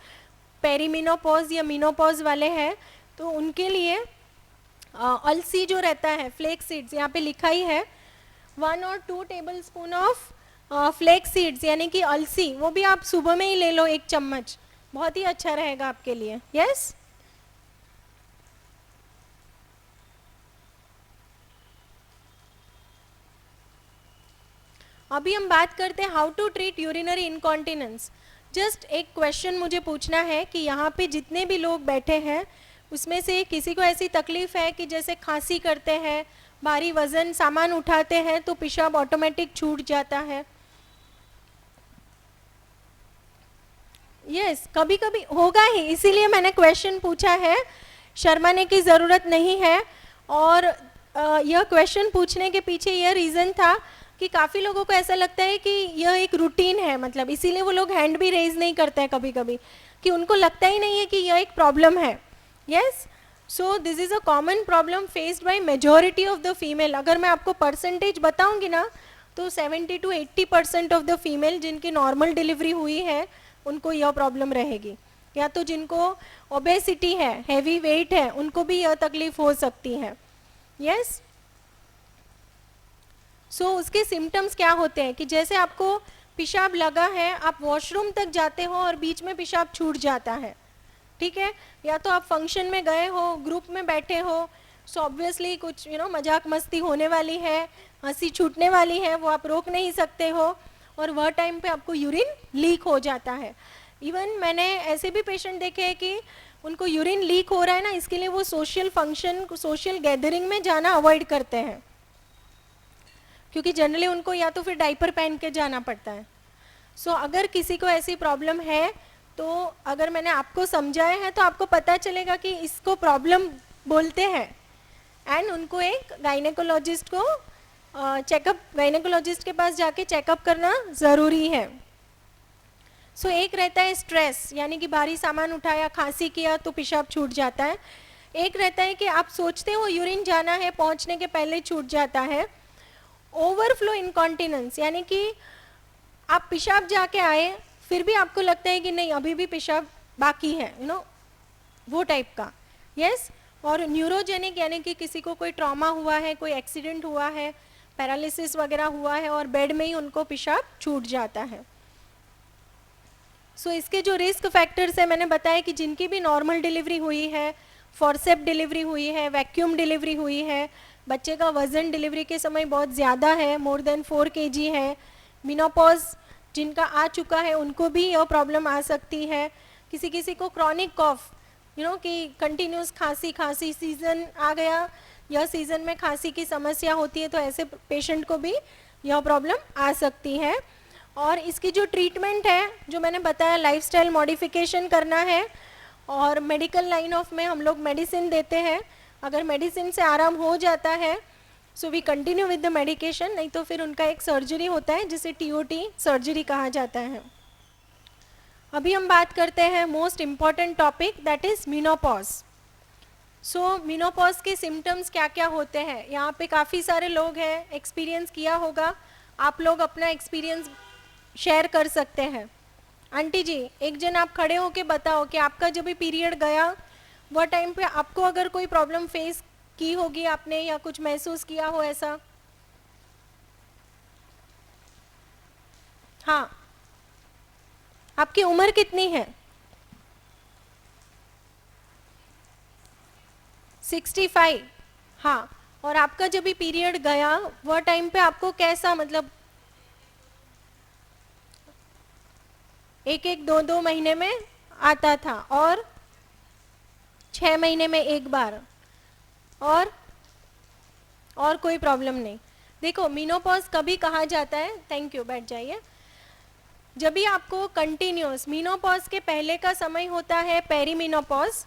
पेरीमिनोपॉज या मिनोपॉज वाले हैं, तो उनके लिए अलसी जो रहता है, फ्लेक्स सीड्स, यहाँ पे लिखा ही है, 1 और 2 tablespoon of flax seeds यानी कि अलसी, वो भी आप सुबह में ही ले लो 1 चम्मच, बहुत ही अच्छा रहेगा आपके लिए। यस। अभी हम बात करते हैं how to treat urinary incontinence. Just एक क्वेश्चन मुझे पूछना है कि यहाँ पे जितने भी लोग बैठे हैं उसमें से किसी को ऐसी तकलीफ है कि जैसे खांसी करते हैं, भारी वजन सामान उठाते हैं तो पेशाब ऑटोमेटिक छूट जाता है? यस, कभी कभी होगा ही, इसीलिए मैंने क्वेश्चन पूछा है, शर्माने की ज़रूरत नहीं है। और यह क्वेश्चन पूछने के पीछे यह रीज़न था कि काफ़ी लोगों को ऐसा लगता है कि यह एक रूटीन है, मतलब इसीलिए वो लोग हैंड भी रेज नहीं करते हैं कभी कभी, कि उनको लगता ही नहीं है कि यह एक प्रॉब्लम है। Yes. So this is a common problem faced by majority of the female. अगर मैं आपको परसेंटेज बताऊंगी ना, तो 70 to 80% ऑफ द फीमेल जिनकी नॉर्मल डिलीवरी हुई है उनको यह प्रॉब्लम रहेगी, या तो जिनको ओबेसिटी है, हैवी वेट है, उनको भी यह तकलीफ हो सकती है। यस। सो उसके सिम्टम्स क्या होते हैं कि जैसे आपको पेशाब लगा है, आप वॉशरूम तक जाते हो और बीच में पेशाब छूट जाता है, ठीक है, या तो आप फंक्शन में गए हो, ग्रुप में बैठे हो, सो ऑब्वियसली कुछ मजाक मस्ती होने वाली है, हंसी छूटने वाली है, वो आप रोक नहीं सकते हो, और वह टाइम पे आपको यूरिन लीक हो जाता है। इवन मैंने ऐसे भी पेशेंट देखे हैं कि उनको यूरिन लीक हो रहा है ना, इसके लिए वो सोशल फंक्शन, सोशल गैदरिंग में जाना अवॉइड करते हैं, क्योंकि जनरली उनको या तो फिर डाइपर पहन के जाना पड़ता है। सो अगर किसी को ऐसी प्रॉब्लम है, तो अगर मैंने आपको समझाया है तो आपको पता चलेगा कि इसको प्रॉब्लम बोलते हैं, एंड उनको एक गायनेकोलॉजिस्ट को चेकअप, गायनेकोलॉजिस्ट के पास जाके चेकअप करना ज़रूरी है। सो एक रहता है स्ट्रेस, यानी कि भारी सामान उठाया, खांसी किया तो पेशाब छूट जाता है। एक रहता है कि आप सोचते हो यूरिन जाना है, पहुंचने के पहले छूट जाता है। ओवरफ्लो इनकॉन्टिनेंस, यानी कि आप पेशाब जाके आए फिर भी आपको लगता है कि नहीं अभी भी पेशाब बाकी है, वो टाइप का। यस। और न्यूरोजेनिक, यानी कि किसी को कोई ट्रॉमा हुआ है, कोई एक्सीडेंट हुआ है, पैरालिसिस वगैरह हुआ है और बेड में ही उनको पेशाब छूट जाता है। सो इसके जो रिस्क फैक्टर्स है मैंने बताया कि जिनकी भी नॉर्मल डिलीवरी हुई है, फॉरसेप डिलीवरी हुई है, वैक्यूम डिलीवरी हुई है, बच्चे का वज़न डिलीवरी के समय बहुत ज़्यादा है, मोर देन 4 kg है, मेनोपॉज जिनका आ चुका है उनको भी यह प्रॉब्लम आ सकती है। किसी किसी को क्रॉनिक कॉफ, कि कंटिन्यूस खांसी सीज़न आ गया, यह सीज़न में खांसी की समस्या होती है, तो ऐसे पेशेंट को भी यह प्रॉब्लम आ सकती है। और इसकी जो ट्रीटमेंट है, जो मैंने बताया, लाइफस्टाइल मॉडिफिकेशन करना है, और मेडिकल लाइन ऑफ में हम लोग मेडिसिन देते हैं। अगर मेडिसिन से आराम हो जाता है so we continue with the medication, नहीं तो फिर उनका एक सर्जरी होता है जिसे TOT सर्जरी कहा जाता है। अभी हम बात करते हैं most important topic, that is menopause. So menopause के सिम्टम्स क्या क्या होते हैं, यहाँ पे काफ़ी सारे लोग हैं, एक्सपीरियंस किया होगा, आप लोग अपना एक्सपीरियंस शेयर कर सकते हैं। आंटी जी, एक जन आप खड़े होके बताओ कि आपका जब भी पीरियड गया वो टाइम पे आपको अगर कोई प्रॉब्लम फेस की होगी आपने, या कुछ महसूस किया हो ऐसा। हाँ, आपकी उम्र कितनी है? 65। हाँ, और आपका जब भी पीरियड गया वो टाइम पे आपको कैसा, मतलब एक 2 महीने में आता था, और 6 महीने में एक बार, और कोई प्रॉब्लम नहीं। देखो, मेनोपॉज कभी कहा जाता है, थैंक यू, बैठ जाइए। जब भी आपको कंटिन्यूस, मेनोपॉज के पहले का समय होता है पेरीमेनोपॉज।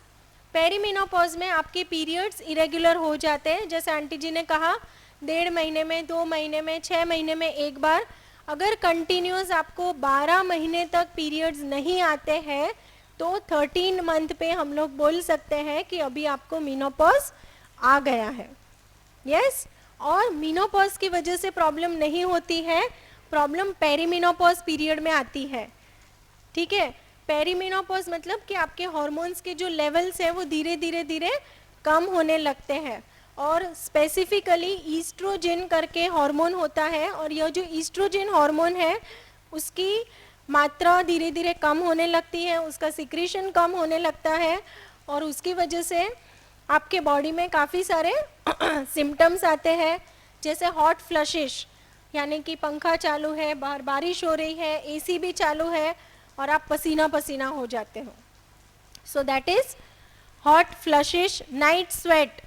पेरीमेनोपॉज में आपके पीरियड्स इरेगुलर हो जाते हैं, जैसे आंटी जी ने कहा 1.5 महीने में, 2 महीने में, 6 महीने में एक बार। अगर कंटिन्यूस आपको 12 महीने तक पीरियड्स नहीं आते हैं तो 13 मंथ पे हम लोग बोल सकते हैं कि अभी आपको मेनोपॉज आ गया है। यस। और मेनोपॉज की वजह से प्रॉब्लम नहीं होती है, प्रॉब्लम पेरीमेनोपॉज पीरियड में आती है। ठीक है, पेरीमेनोपॉज मतलब कि आपके हार्मोन्स के जो लेवल्स हैं वो धीरे धीरे कम होने लगते हैं, और स्पेसिफिकली ईस्ट्रोजन करके हार्मोन होता है, और यह जो ईस्ट्रोजन हार्मोन है उसकी मात्रा धीरे धीरे कम होने लगती है, उसका सिक्रीशन कम होने लगता है, और उसकी वजह से आपके बॉडी में काफ़ी सारे सिम्टम्स आते हैं, जैसे हॉट फ्लशिश, यानी कि पंखा चालू है, बाहर बारिश हो रही है, AC भी चालू है और आप पसीना पसीना हो जाते हो। So that is hot flushes. Night sweat,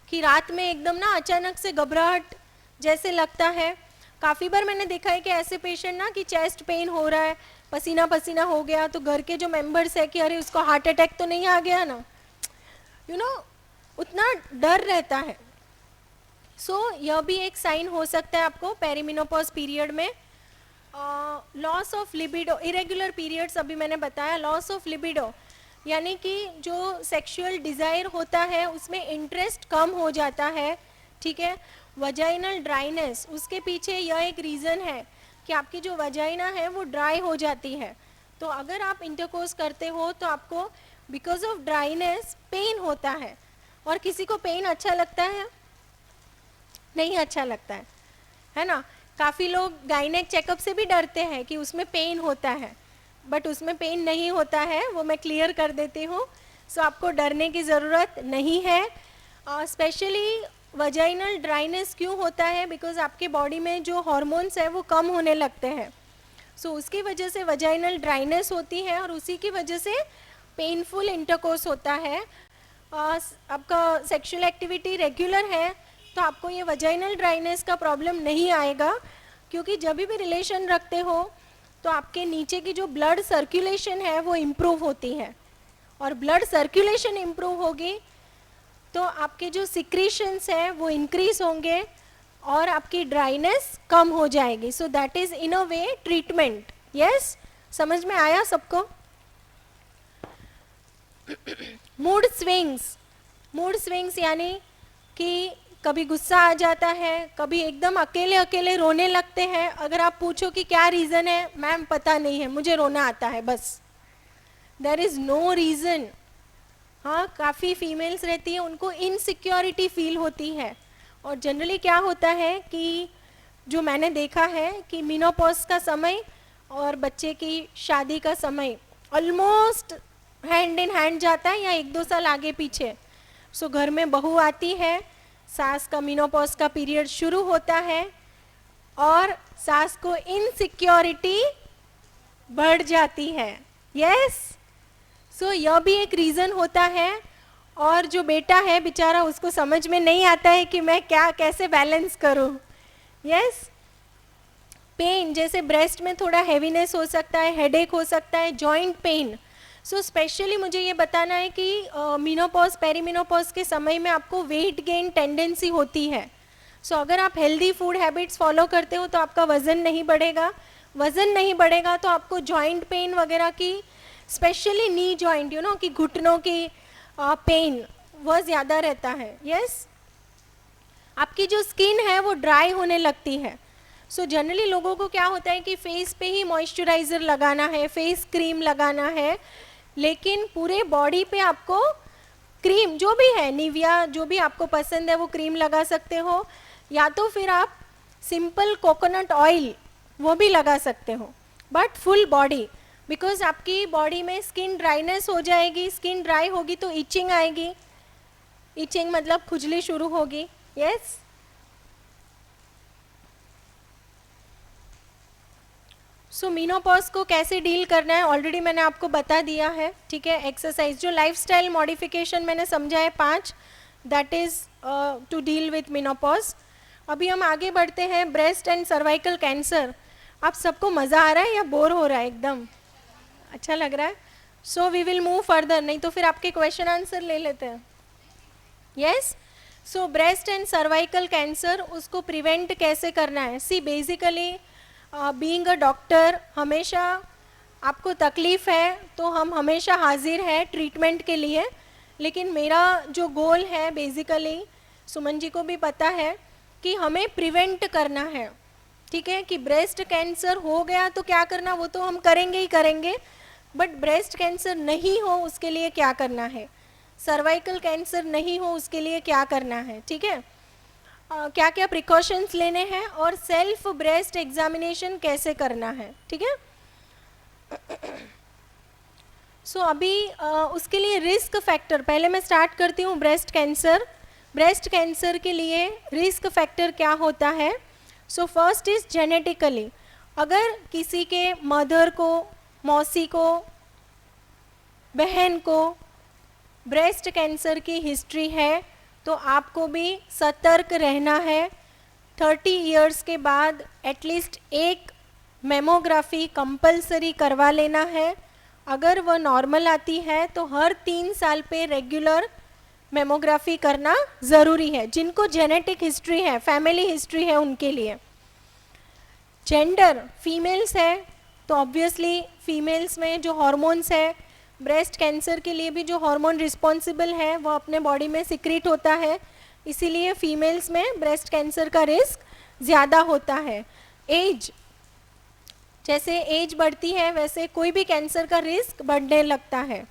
कि रात में एकदम ना अचानक से घबराहट जैसे लगता है। काफ़ी बार मैंने देखा है कि ऐसे पेशेंट ना कि चेस्ट पेन हो रहा है, पसीना पसीना हो गया, तो घर के जो मेंबर्स है कि अरे उसको हार्ट अटैक तो नहीं आ गया ना, उतना डर रहता है। सो यह भी एक साइन हो सकता है आपको पेरीमेनोपॉज पीरियड में। Loss of libido, irregular periods अभी मैंने बताया। लॉस ऑफ लिबिडो, यानी कि जो सेक्सुअल डिज़ायर होता है उसमें इंटरेस्ट कम हो जाता है। ठीक है। वजाइनल ड्राइनेस, उसके पीछे यह एक रीज़न है कि आपकी जो वजाइना है वो ड्राई हो जाती है, तो अगर आप इंटरकोर्स करते हो तो आपको बिकॉज ऑफ ड्राइनेस पेन होता है। और किसी को पेन अच्छा लगता है? नहीं अच्छा लगता है ना। काफ़ी लोग गायनेक चेकअप से भी डरते हैं कि उसमें पेन होता है, बट उसमें पेन नहीं होता है, वो मैं क्लियर कर देती हूँ। सो आपको डरने की ज़रूरत नहीं है। स्पेशली वजाइनल ड्राइनेस क्यों होता है? बिकॉज आपके बॉडी में जो हार्मोन्स है वो कम होने लगते हैं, सो उसकी वजह से वजाइनल ड्राइनेस होती है, और उसी की वजह से पेनफुल इंटरकोर्स होता है, आपका सेक्सुअल एक्टिविटी रेगुलर है, तो आपको ये वजाइनल ड्राइनेस का प्रॉब्लम नहीं आएगा, क्योंकि जब भी रिलेशन रखते हो तो आपके नीचे की जो ब्लड सर्कुलेशन है वो इम्प्रूव होती है, और ब्लड सर्कुलेशन इम्प्रूव होगी तो आपके जो सिक्रीशंस है वो इंक्रीज होंगे और आपकी ड्राइनेस कम हो जाएगी. So that is in a way treatment. Yes, समझ में आया सबको? Mood swings. मूड स्विंग्स यानी कि कभी गुस्सा आ जाता है, कभी एकदम अकेले अकेले रोने लगते हैं. अगर आप पूछो कि क्या रीज़न है, मैम पता नहीं है, मुझे रोना आता है बस. There is no reason. हाँ, काफ़ी फीमेल्स रहती हैं, उनको इनसिक्योरिटी फील होती है. और जनरली क्या होता है कि जो मैंने देखा है कि मेनोपॉज का समय और बच्चे की शादी का समय ऑलमोस्ट हैंड इन हैंड जाता है, या 1-2 साल आगे पीछे. सो घर में बहू आती है, सास का मेनोपॉज का पीरियड शुरू होता है और सास को इनसिक्योरिटी बढ़ जाती है. यस, सो यह भी एक रीज़न होता है. और जो बेटा है बेचारा, उसको समझ में नहीं आता है कि मैं क्या कैसे बैलेंस करूं. यस, पेन, जैसे ब्रेस्ट में थोड़ा हैवीनेस हो सकता है, हेडेक हो सकता है, जॉइंट पेन. सो स्पेशली मुझे ये बताना है कि मेनोपॉज पेरीमेनोपॉज के समय में आपको वेट गेन टेंडेंसी होती है. सो अगर आप हेल्दी फूड हैबिट्स फॉलो करते हो तो आपका वज़न नहीं बढ़ेगा. वज़न नहीं बढ़ेगा तो आपको जॉइंट पेन वगैरह की, स्पेशली नी जॉइंट, कि घुटनों की पेन वह ज़्यादा रहता है. यस, आपकी जो स्किन है वो ड्राई होने लगती है. सो जनरली लोगों को क्या होता है कि फेस पे ही मॉइस्चराइज़र लगाना है, फेस क्रीम लगाना है, लेकिन पूरे बॉडी पे आपको क्रीम जो भी है, निविया जो भी आपको पसंद है वो क्रीम लगा सकते हो, या तो फिर आप सिंपल कोकोनट ऑयल वो भी लगा सकते हो, बट फुल बॉडी. बिकॉज आपकी बॉडी में स्किन ड्राइनेस हो जाएगी. स्किन ड्राई होगी तो इचिंग आएगी. इचिंग मतलब खुजली शुरू होगी. यस, सो मेनोपॉज को कैसे डील करना है ऑलरेडी मैंने आपको बता दिया है. ठीक है, एक्सरसाइज, जो लाइफस्टाइल मॉडिफिकेशन मैंने समझा है 5, that is to deal with menopause. अभी हम आगे बढ़ते हैं. Breast and cervical cancer. आप सबको मज़ा आ रहा है या बोर हो रहा है? एकदम अच्छा लग रहा है. So we will move further, नहीं तो फिर आपके क्वेश्चन आंसर ले लेते हैं. Yes, so breast and cervical cancer, उसको प्रिवेंट कैसे करना है? See, basically being a doctor, हमेशा आपको तकलीफ़ है तो हम हमेशा हाजिर हैं ट्रीटमेंट के लिए. लेकिन मेरा जो गोल है बेसिकली, सुमन जी को भी पता है कि हमें प्रिवेंट करना है. ठीक है, कि ब्रेस्ट कैंसर हो गया तो क्या करना, वो तो हम करेंगे ही करेंगे, बट ब्रेस्ट कैंसर नहीं हो उसके लिए क्या करना है, सर्वाइकल कैंसर नहीं हो उसके लिए क्या करना है. ठीक है, क्या क्या प्रिकॉशंस लेने हैं और सेल्फ ब्रेस्ट एग्जामिनेशन कैसे करना है. ठीक है, सो अभी उसके लिए रिस्क फैक्टर पहले मैं स्टार्ट करती हूँ. ब्रेस्ट कैंसर, ब्रेस्ट कैंसर के लिए रिस्क फैक्टर क्या होता है? So first is genetically. अगर किसी के मदर को, मौसी को, बहन को ब्रेस्ट कैंसर की हिस्ट्री है तो आपको भी सतर्क रहना है. 30 इयर्स के बाद एटलीस्ट एक मेमोग्राफी कंपलसरी करवा लेना है. अगर वह नॉर्मल आती है तो हर 3 साल पे रेगुलर मेमोग्राफी करना ज़रूरी है. जिनको जेनेटिक हिस्ट्री है, फैमिली हिस्ट्री है, उनके लिए. जेंडर, फीमेल्स है तो ऑब्वियसली फीमेल्स में जो हार्मोन्स है, ब्रेस्ट कैंसर के लिए भी जो हार्मोन रिस्पॉन्सिबल है वो अपने बॉडी में सिक्रीट होता है, इसीलिए फीमेल्स में ब्रेस्ट कैंसर का रिस्क ज़्यादा होता है. एज, जैसे एज बढ़ती है वैसे कोई भी कैंसर का रिस्क बढ़ने लगता है.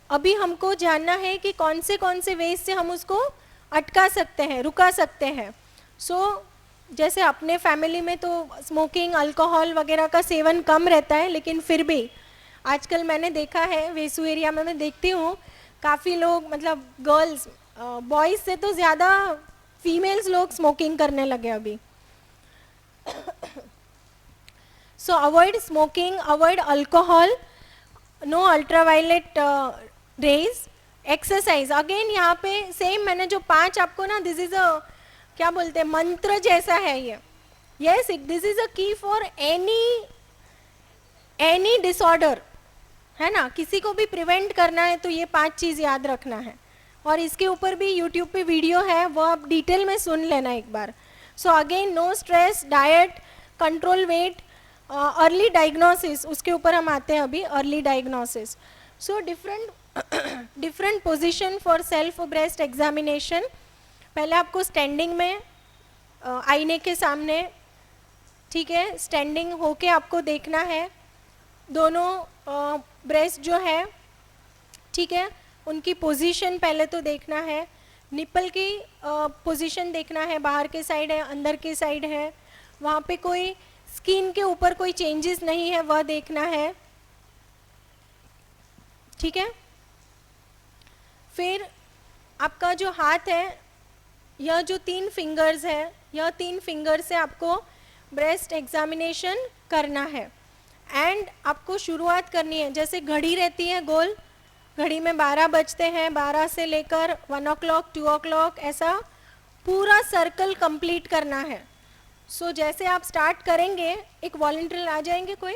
अभी हमको जानना है कि कौन से वेज से हम उसको अटका सकते हैं, रुका सकते हैं. सो जैसे अपने फैमिली में तो स्मोकिंग, अल्कोहल वगैरह का सेवन कम रहता है, लेकिन फिर भी आजकल मैंने देखा है वेसू एरिया में, मैं देखती हूँ काफ़ी लोग, मतलब गर्ल्स, बॉयज़ से तो ज़्यादा फीमेल्स लोग स्मोकिंग करने लगे अभी. So avoid smoking, avoid alcohol. No ultraviolet rays, exercise. Again यहाँ पे सेम मैंने जो 5 आपको ना, दिस इज अ क्या बोलते हैं, मंत्र जैसा है ये। यस, दिस इज अ की फॉर एनी डिसऑर्डर, है ना। किसी को भी प्रिवेंट करना है तो ये 5 चीज़ याद रखना है। और इसके ऊपर भी यूट्यूब पे वीडियो है, वो आप डिटेल में सुन लेना एक बार। So again, no stress, diet, control weight, early diagnosis, उसके ऊपर हम आते हैं अभी, early diagnosis. So different position for self breast examination. पहले आपको स्टैंडिंग में आईने के सामने, ठीक है, स्टैंडिंग होके आपको देखना है। दोनों ब्रेस्ट जो है, ठीक है, उनकी पोजीशन पहले तो देखना है। निपल की पोजीशन देखना है, बाहर के साइड है, अंदर के साइड है, वहाँ पे कोई स्किन के ऊपर कोई चेंजेस नहीं है, वह देखना है, ठीक है। फिर आपका जो हाथ है, यह जो 3 फिंगर्स है, यह 3 फिंगर से आपको ब्रेस्ट एग्जामिनेशन करना है। एंड आपको शुरुआत करनी है, जैसे घड़ी रहती है गोल, घड़ी में 12 बजते हैं, 12 से लेकर 1 o'clock 2 o'clock, ऐसा पूरा सर्कल कंप्लीट करना है। सो जैसे आप स्टार्ट करेंगे, एक वॉलंटियर आ जाएंगे, कोई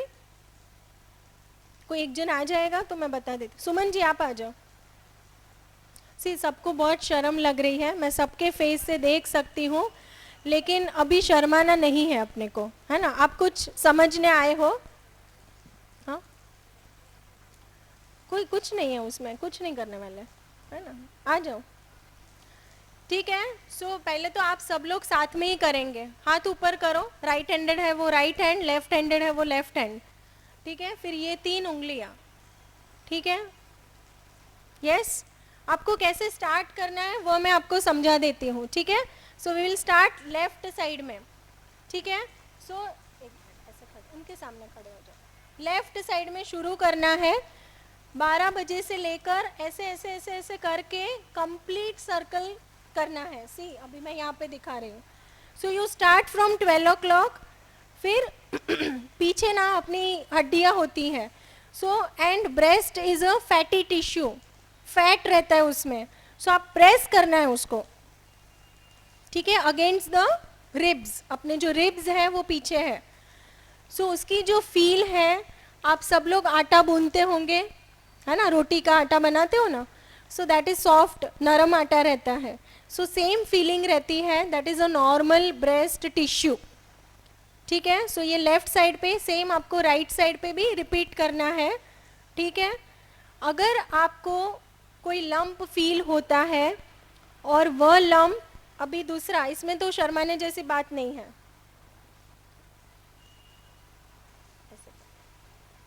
एक जन आ जाएगा तो मैं बता देती। सुमन जी आप आ जाओ। सी, सबको बहुत शर्म लग रही है, मैं सबके फेस से देख सकती हूँ, लेकिन अभी शर्माना नहीं है अपने को, है ना। आप कुछ समझने आए हो, हाँ, कोई कुछ नहीं है उसमें, कुछ नहीं करने वाले, है ना, आ जाओ, ठीक है। सो पहले तो आप सब लोग साथ में ही करेंगे। हाथ ऊपर करो, राइट हैंडेड है वो राइट हैंड, लेफ्ट हैंडेड है वो लेफ्ट हैंड, ठीक है। फिर ये 3 उंगलियां, ठीक है। यस, आपको कैसे स्टार्ट करना है वो मैं आपको समझा देती हूँ, ठीक है। So we will start left side में, ठीक है। सो ऐसे उनके सामने खड़े हो जाओ। लेफ्ट साइड में शुरू करना है, 12 बजे से लेकर ऐसे ऐसे ऐसे ऐसे करके कंप्लीट सर्कल करना है। सी, अभी मैं यहाँ पे दिखा रही हूँ। So you start from 12 o'clock, फिर पीछे ना अपनी हड्डियाँ होती हैं। So and breast is a fatty tissue, fat रहता है उसमें। सो आप प्रेस करना है उसको, ठीक है, अगेंस्ट द रिब्स। अपने जो रिब्स है वो पीछे है। सो उसकी जो फील है, आप सब लोग आटा भूनते होंगे, है ना, रोटी का आटा बनाते हो ना, सो दैट इज सॉफ्ट, नरम आटा रहता है। सो सेम फीलिंग रहती है, that is a normal breast tissue, ठीक है। सो ये लेफ्ट साइड पे, सेम आपको राइट साइड पे भी रिपीट करना है, ठीक है। अगर आपको कोई लंप फील होता है और वह लंप, अभी दूसरा, इसमें तो शर्माने जैसी बात नहीं है।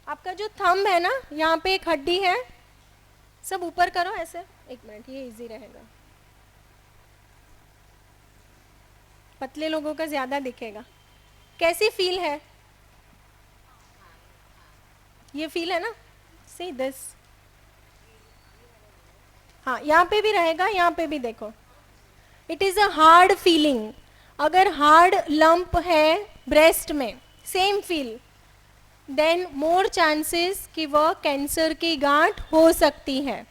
आपका जो थंब है ना, यहाँ पे एक हड्डी है, सब ऊपर करो ऐसे, 1 मिनट, ये इजी रहेगा, पतले लोगों का ज्यादा दिखेगा। कैसी फील है, ये फील है ना, सी दिस, हाँ, यहाँ पे भी रहेगा, यहाँ पे भी देखो, it is a hard feeling. अगर हार्ड लंप है ब्रेस्ट में, same feel, then more chances कि वह कैंसर की गांठ हो सकती है।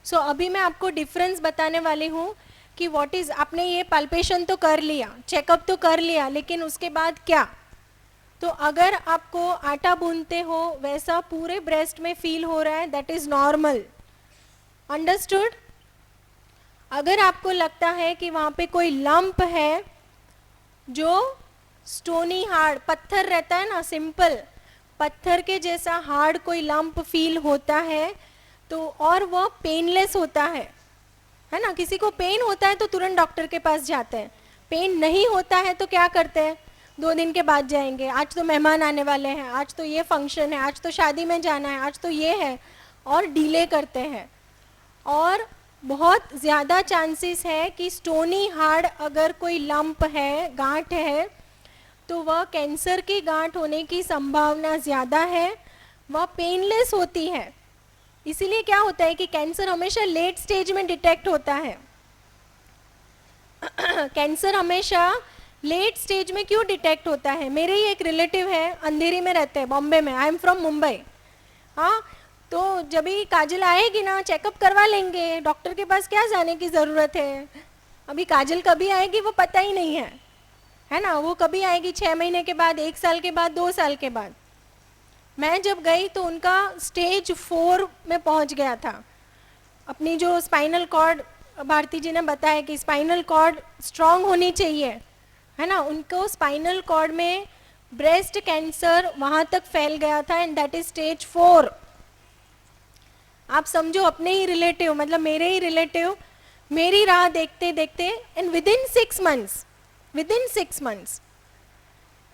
सो अभी मैं आपको डिफरेंस बताने वाली हूँ कि व्हाट इज, आपने ये पाल्पेशन तो कर लिया, चेकअप तो कर लिया, लेकिन उसके बाद क्या। तो अगर आपको आटा भूनते हो वैसा पूरे ब्रेस्ट में फील हो रहा है, दैट इज नॉर्मल, अंडरस्टूड। अगर आपको लगता है कि वहाँ पे कोई लंप है जो स्टोनी हार्ड, पत्थर रहता है ना, सिंपल पत्थर के जैसा हार्ड कोई लंप फील होता है, तो और वो पेनलेस होता है ना। किसी को पेन होता है तो तुरंत डॉक्टर के पास जाते हैं, पेन नहीं होता है तो क्या करते हैं, 2 दिन के बाद जाएंगे, आज तो मेहमान आने वाले हैं, आज तो ये फंक्शन है, आज तो शादी में जाना है, आज तो ये है, और डिले करते हैं। और बहुत ज़्यादा चांसेस है कि स्टोनी हार्ड अगर कोई लंप है, गांठ है, तो वह कैंसर की गांठ होने की संभावना ज़्यादा है, वह पेनलेस होती है। इसीलिए क्या होता है कि कैंसर हमेशा लेट स्टेज में डिटेक्ट होता है। कैंसर हमेशा लेट स्टेज में क्यों डिटेक्ट होता है। मेरे ही एक रिलेटिव है, अंधेरी में रहते हैं, बॉम्बे में, आई एम फ्रॉम मुंबई, हाँ, तो जब भी काजल आएगी ना चेकअप करवा लेंगे, डॉक्टर के पास क्या जाने की ज़रूरत है। अभी काजल कभी आएगी वो पता ही नहीं है ना, वो कभी आएगी 6 महीने के बाद, 1 साल के बाद, 2 साल के बाद। मैं जब गई तो उनका स्टेज 4 में पहुंच गया था। अपनी जो स्पाइनल कॉर्ड, भारती जी ने बताया कि स्पाइनल कॉर्ड स्ट्रांग होनी चाहिए, है ना, उनको स्पाइनल कॉर्ड में ब्रेस्ट कैंसर वहाँ तक फैल गया था, एंड दैट इज स्टेज 4। आप समझो अपने ही रिलेटिव, मतलब मेरे ही रिलेटिव मेरी राह देखते देखते, and within 6 months,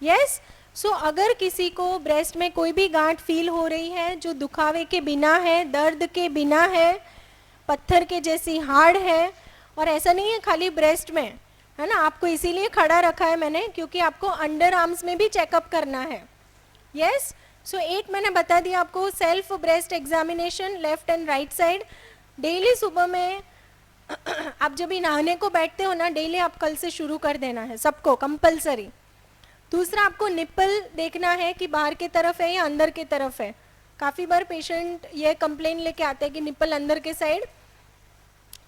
yes. So अगर किसी को ब्रेस्ट में कोई भी गांठ फील हो रही है जो दुखावे के बिना है, दर्द के बिना है, पत्थर के जैसी हार्ड है, और ऐसा नहीं है खाली ब्रेस्ट में, है ना, आपको इसीलिए खड़ा रखा है मैंने क्योंकि आपको अंडर आर्म्स में भी चेकअप करना है, यस। सो एक मैंने बता दिया आपको, self breast examination left and right side daily सुबह में। आप जब भी नहाने को बैठते हो ना, डेली आप कल से शुरू कर देना है सबको, कंपलसरी। दूसरा, आपको निप्पल देखना है कि बाहर की तरफ है या अंदर की तरफ है। काफ़ी बार पेशेंट ये कंप्लेन लेके आते हैं कि निप्पल अंदर के साइड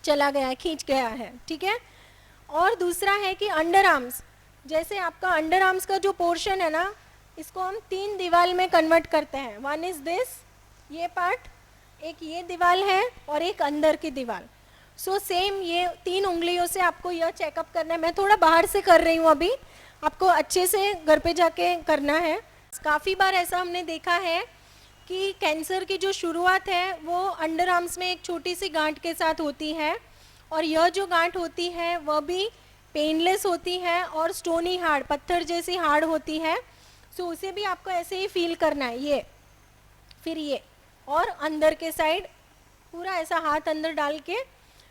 चला गया है, खींच गया है, ठीक है। और दूसरा है कि अंडर आर्म्स, जैसे आपका अंडर आर्म्स का जो पोर्शन है ना, इसको हम 3 दीवार में कन्वर्ट करते हैं। वन इज दिस, ये पार्ट, एक ये दीवार है और एक अंदर की दीवार। सो सेम ये 3 उंगलियों से आपको यह चेकअप करना है। मैं थोड़ा बाहर से कर रही हूँ अभी, आपको अच्छे से घर पे जाके करना है। काफ़ी बार ऐसा हमने देखा है कि कैंसर की जो शुरुआत है वो अंडर आर्म्स में एक छोटी सी गांठ के साथ होती है, और यह जो गांठ होती है वह भी पेनलेस होती है और स्टोनी हार्ड, पत्थर जैसी हार्ड होती है। सो उसे भी आपको ऐसे ही फील करना है, ये, फिर ये, और अंदर के साइड पूरा ऐसा हाथ अंदर डाल के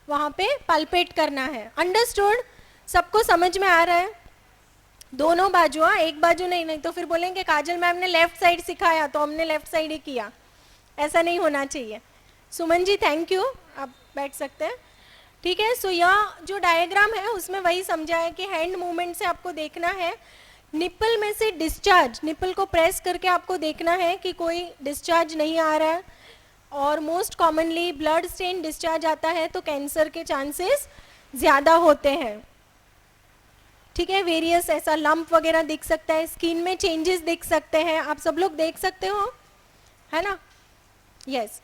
वहाँ पे पल्पेट करना है। अंडरस्टूड? सबको समझ में आ रहा है? दोनों बाजू, हाँ, एक बाजू नहीं, नहीं तो फिर बोलेंगे काजल मैम ने लेफ्ट साइड सिखाया तो हमने लेफ्ट साइड ही किया। ऐसा नहीं होना चाहिए। सुमन जी थैंक यू, आप बैठ सकते हैं, ठीक है। सो यह जो डायग्राम है उसमें वही समझा है कि हैंड मूवमेंट से आपको देखना है निप्पल में से डिस्चार्ज, निप्पल को प्रेस करके आपको देखना है कि कोई डिस्चार्ज नहीं आ रहा है, और most commonly blood stain discharge आता है तो कैंसर के चांसेस ज़्यादा होते हैं, ठीक है। वेरियस ऐसा लंप वगैरह दिख सकता है, स्किन में चेंजेस दिख सकते हैं, आप सब लोग देख सकते हो, है ना, यस।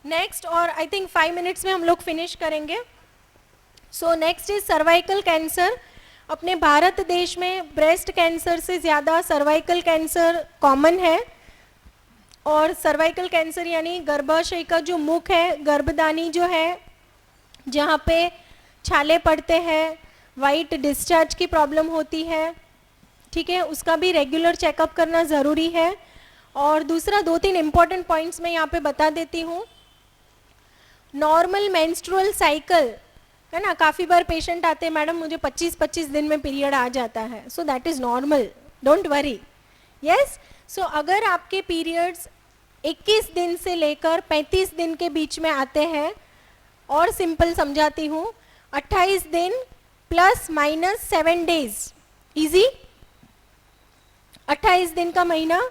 नेक्स्ट, और आई थिंक 5 मिनट्स में हम लोग फिनिश करेंगे। So next is cervical cancer. अपने भारत देश में ब्रेस्ट कैंसर से ज़्यादा सर्वाइकल कैंसर कॉमन है, और सर्वाइकल कैंसर यानी गर्भाशय का जो मुख है, गर्भदानी जो है, जहाँ पे छाले पड़ते हैं, वाइट डिस्चार्ज की प्रॉब्लम होती है, ठीक है, उसका भी रेगुलर चेकअप करना ज़रूरी है। और दूसरा 2-3 इम्पॉर्टेंट पॉइंट्स मैं यहाँ पे बता देती हूँ। नॉर्मल मेंस्ट्रुअल साइकिल, है ना, काफ़ी बार पेशेंट आते हैं मैडम मुझे 25-25 दिन में पीरियड आ जाता है, so that is normal, don't worry, yes. So अगर आपके पीरियड्स 21 दिन से लेकर 35 दिन के बीच में आते हैं, और सिंपल समझाती हूँ, 28 दिन ±7 डेज, इजी, 28 दिन का महीना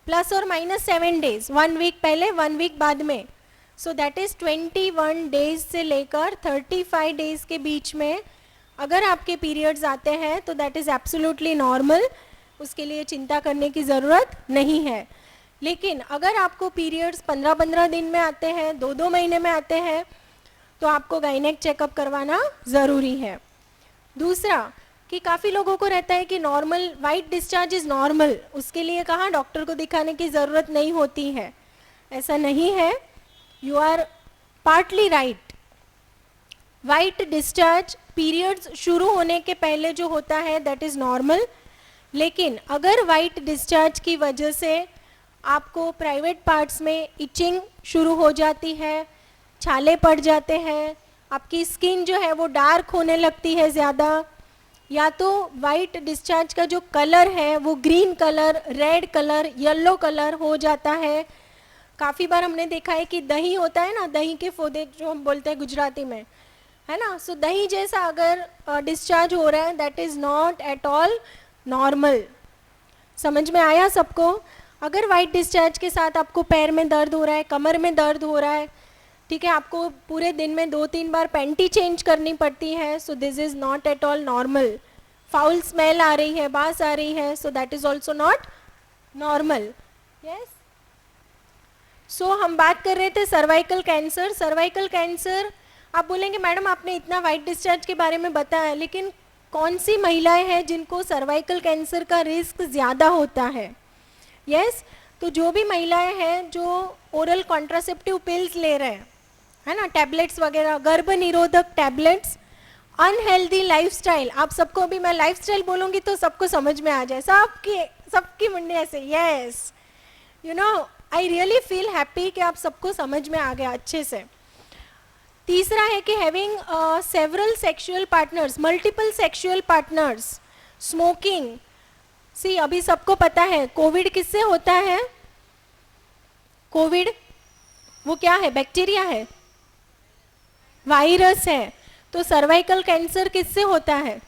±7 डेज, 1 वीक पहले 1 वीक बाद में, सो दैट इज़ 21 डेज से लेकर 35 डेज के बीच में अगर आपके पीरियड्स आते हैं तो दैट इज़ एब्सोल्युटली नॉर्मल, उसके लिए चिंता करने की ज़रूरत नहीं है। लेकिन अगर आपको पीरियड्स 15-15 दिन में आते हैं, 2-2 महीने में आते हैं, तो आपको गाइनेक चेकअप करवाना ज़रूरी है। दूसरा कि काफ़ी लोगों को रहता है कि normal white discharge is normal, उसके लिए कहाँ डॉक्टर को दिखाने की ज़रूरत नहीं होती है, ऐसा नहीं है, you are partly right. White discharge periods शुरू होने के पहले जो होता है दैट इज़ नॉर्मल, लेकिन अगर वाइट डिस्चार्ज की वजह से आपको प्राइवेट पार्ट्स में इचिंग शुरू हो जाती है, छाले पड़ जाते हैं, आपकी स्किन जो है वो डार्क होने लगती है ज़्यादा, या तो वाइट डिस्चार्ज का जो कलर है वो green colour, red colour, yellow colour हो जाता है। काफ़ी बार हमने देखा है कि दही होता है ना, दही के फोदे जो हम बोलते हैं गुजराती में, है ना, सो दही जैसा अगर डिस्चार्ज हो रहा है that is not at all normal. समझ में आया सबको? अगर वाइट डिस्चार्ज के साथ आपको पैर में दर्द हो रहा है, कमर में दर्द हो रहा है, ठीक है, आपको पूरे दिन में 2-3 बार पैंटी चेंज करनी पड़ती है, so this is not at all normal. Foul smell आ रही है, बास आ रही है, so that is also not normal. Yes. So हम बात कर रहे थे सर्वाइकल कैंसर. सर्वाइकल कैंसर, आप बोलेंगे मैडम आपने इतना वाइट डिस्चार्ज के बारे में बताया, लेकिन कौन सी महिलाएं हैं जिनको सर्वाइकल कैंसर का रिस्क ज़्यादा होता है? यस. तो जो भी महिलाएं हैं जो ओरल कॉन्ट्रासेप्टिव पिल्स ले रहे हैं, है ना, टैबलेट्स वगैरह, गर्भ निरोधक टैबलेट्स, अनहेल्दी लाइफस्टाइल. आप सबको अभी मैं लाइफस्टाइल बोलूँगी तो सबको समझ में आ जाए, सबकी मुंडे ऐसे. Yes, you know, I really feel happy कि आप सबको समझ में आ गया अच्छे से. तीसरा है कि having several sexual partners, multiple sexual partners, smoking. See, अभी सबको पता है कोविड किससे होता है? कोविड वो क्या है? बैक्टीरिया है, वायरस है. तो सर्वाइकल कैंसर किससे होता है?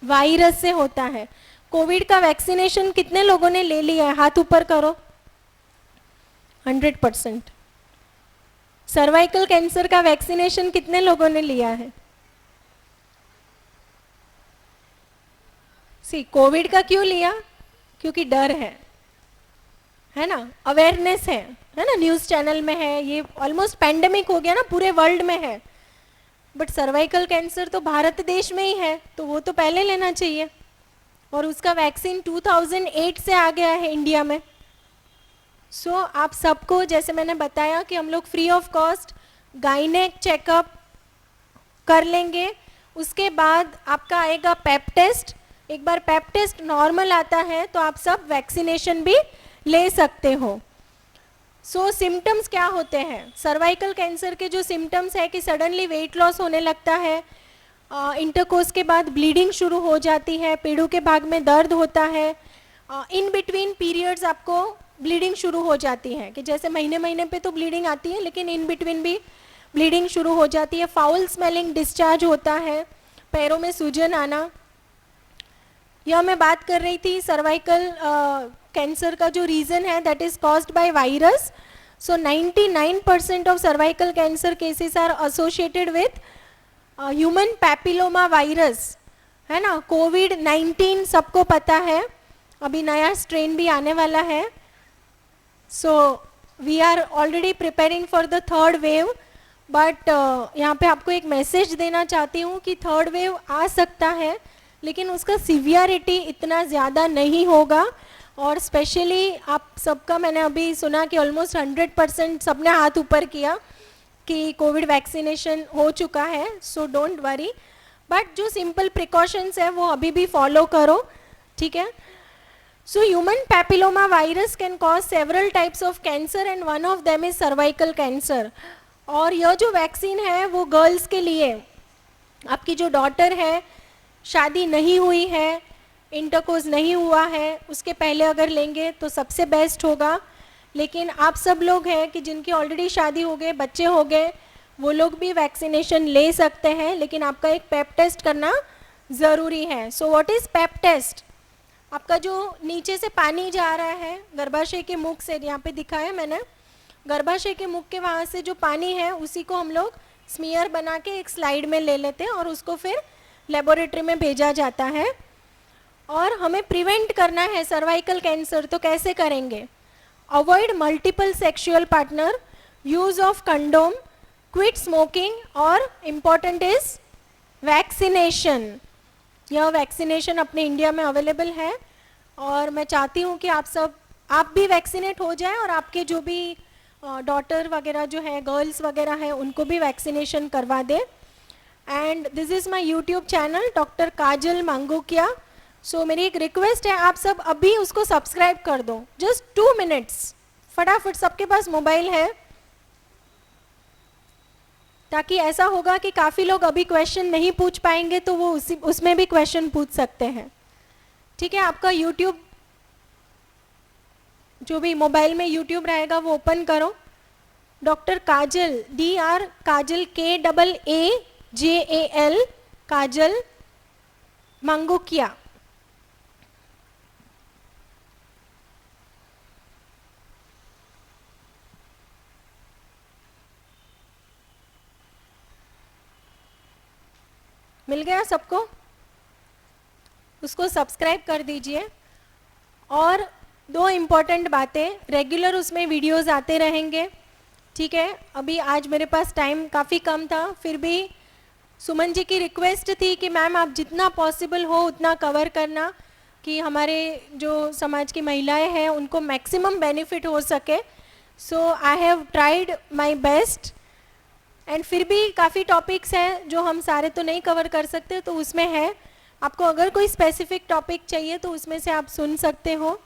वायरस से होता है. कोविड का वैक्सीनेशन कितने लोगों ने ले लिया है? हाथ ऊपर करो. 100%. सर्वाइकल कैंसर का वैक्सीनेशन कितने लोगों ने लिया है? सी, कोविड का क्यों लिया? क्योंकि डर है ना, अवेयरनेस है ना, न्यूज़ चैनल में है, ये ऑलमोस्ट पैंडेमिक हो गया ना, पूरे वर्ल्ड में है. बट सर्वाइकल कैंसर तो भारत देश में ही है, तो वो तो पहले लेना चाहिए. और उसका वैक्सीन 2008 से आ गया है इंडिया में. सो आप सबको, जैसे मैंने बताया कि हम लोग फ्री ऑफ कॉस्ट गाइनेक चेकअप कर लेंगे. उसके बाद आपका आएगा पेप टेस्ट. एक बार पेप टेस्ट नॉर्मल आता है तो आप सब वैक्सीनेशन भी ले सकते हो. सो सिम्टम्स क्या होते हैं? सर्वाइकल कैंसर के जो सिम्टम्स है कि सडनली वेट लॉस होने लगता है, इंटरकोर्स के बाद ब्लीडिंग शुरू हो जाती है, पेड़ों के भाग में दर्द होता है, इन बिटवीन पीरियड्स आपको ब्लीडिंग शुरू हो जाती है, कि जैसे महीने महीने पे तो ब्लीडिंग आती है लेकिन इन बिटवीन भी ब्लीडिंग शुरू हो जाती है. फाउल स्मेलिंग डिस्चार्ज होता है, पैरों में सूजन आना. यह मैं बात कर रही थी सर्वाइकल कैंसर का जो रीज़न है that is caused by virus. So 99% of cervical cancer cases are associated with human papilloma virus, है ना. कोविड-19 सबको पता है, अभी नया स्ट्रेन भी आने वाला है. So we are already preparing for the third wave. But यहाँ पे आपको एक मैसेज देना चाहती हूँ कि थर्ड वेव आ सकता है, लेकिन उसका सीवियरिटी इतना ज़्यादा नहीं होगा. और स्पेशली आप सबका मैंने अभी सुना कि ऑलमोस्ट 100% सबने हाथ ऊपर किया कि कोविड वैक्सीनेशन हो चुका है. सो डोंट वरी, बट जो सिंपल प्रिकॉशंस है वो अभी भी फॉलो करो, ठीक है. So human papilloma virus can cause several types of cancer and one of them is cervical cancer. और यह जो वैक्सीन है वो गर्ल्स के लिए, आपकी जो डॉटर है, शादी नहीं हुई है, इंटरकोर्स नहीं हुआ है, उसके पहले अगर लेंगे तो सबसे बेस्ट होगा. लेकिन आप सब लोग हैं कि जिनकी ऑलरेडी शादी हो गए, बच्चे हो गए, वो लोग भी वैक्सीनेशन ले सकते हैं, लेकिन आपका एक पेप टेस्ट करना ज़रूरी है. So what is pap test? आपका जो नीचे से पानी जा रहा है गर्भाशय के मुख से, यहाँ पे दिखाया मैंने, गर्भाशय के मुख के वहाँ से जो पानी है उसी को हम लोग स्मीयर बना के एक स्लाइड में ले लेते हैं और उसको फिर लेबोरेटरी में भेजा जाता है. और हमें प्रिवेंट करना है सर्वाइकल कैंसर, तो कैसे करेंगे? Avoid multiple sexual partner, use of condom, quit smoking, और इम्पॉर्टेंट इज वैक्सीनेशन. यह वैक्सीनेशन अपने इंडिया में अवेलेबल है और मैं चाहती हूँ कि आप भी वैक्सीनेट हो जाएं और आपके जो भी डॉटर वगैरह जो है, गर्ल्स वगैरह हैं, उनको भी वैक्सीनेशन करवा दें. And this is my YouTube channel doctor Kajal Mangokia. So मेरी एक रिक्वेस्ट है, आप सब अभी उसको सब्सक्राइब कर दो, जस्ट 2 मिनट्स, फटाफट. सबके पास मोबाइल है, ताकि ऐसा होगा कि काफ़ी लोग अभी क्वेश्चन नहीं पूछ पाएंगे तो वो उसमें भी क्वेश्चन पूछ सकते हैं, ठीक है. आपका यूट्यूब जो भी मोबाइल में यूट्यूब रहेगा वो ओपन करो. डॉक्टर काजल, DR काजल, KAAJAL, काजल मांगोकिया. मिल गया सबको? उसको सब्सक्राइब कर दीजिए। और 2 इम्पॉर्टेंट बातें, रेगुलर उसमें वीडियोस आते रहेंगे, ठीक है? अभी आज मेरे पास टाइम काफ़ी कम था, फिर भी सुमन जी की रिक्वेस्ट थी कि मैम आप जितना पॉसिबल हो उतना कवर करना, कि हमारे जो समाज की महिलाएं हैं उनको मैक्सिमम बेनिफिट हो सके। So I have tried my best. And फिर भी काफ़ी टॉपिक्स हैं जो हम सारे तो नहीं कवर कर सकते, तो उसमें है, आपको अगर कोई स्पेसिफिक टॉपिक चाहिए तो उसमें से आप सुन सकते हो।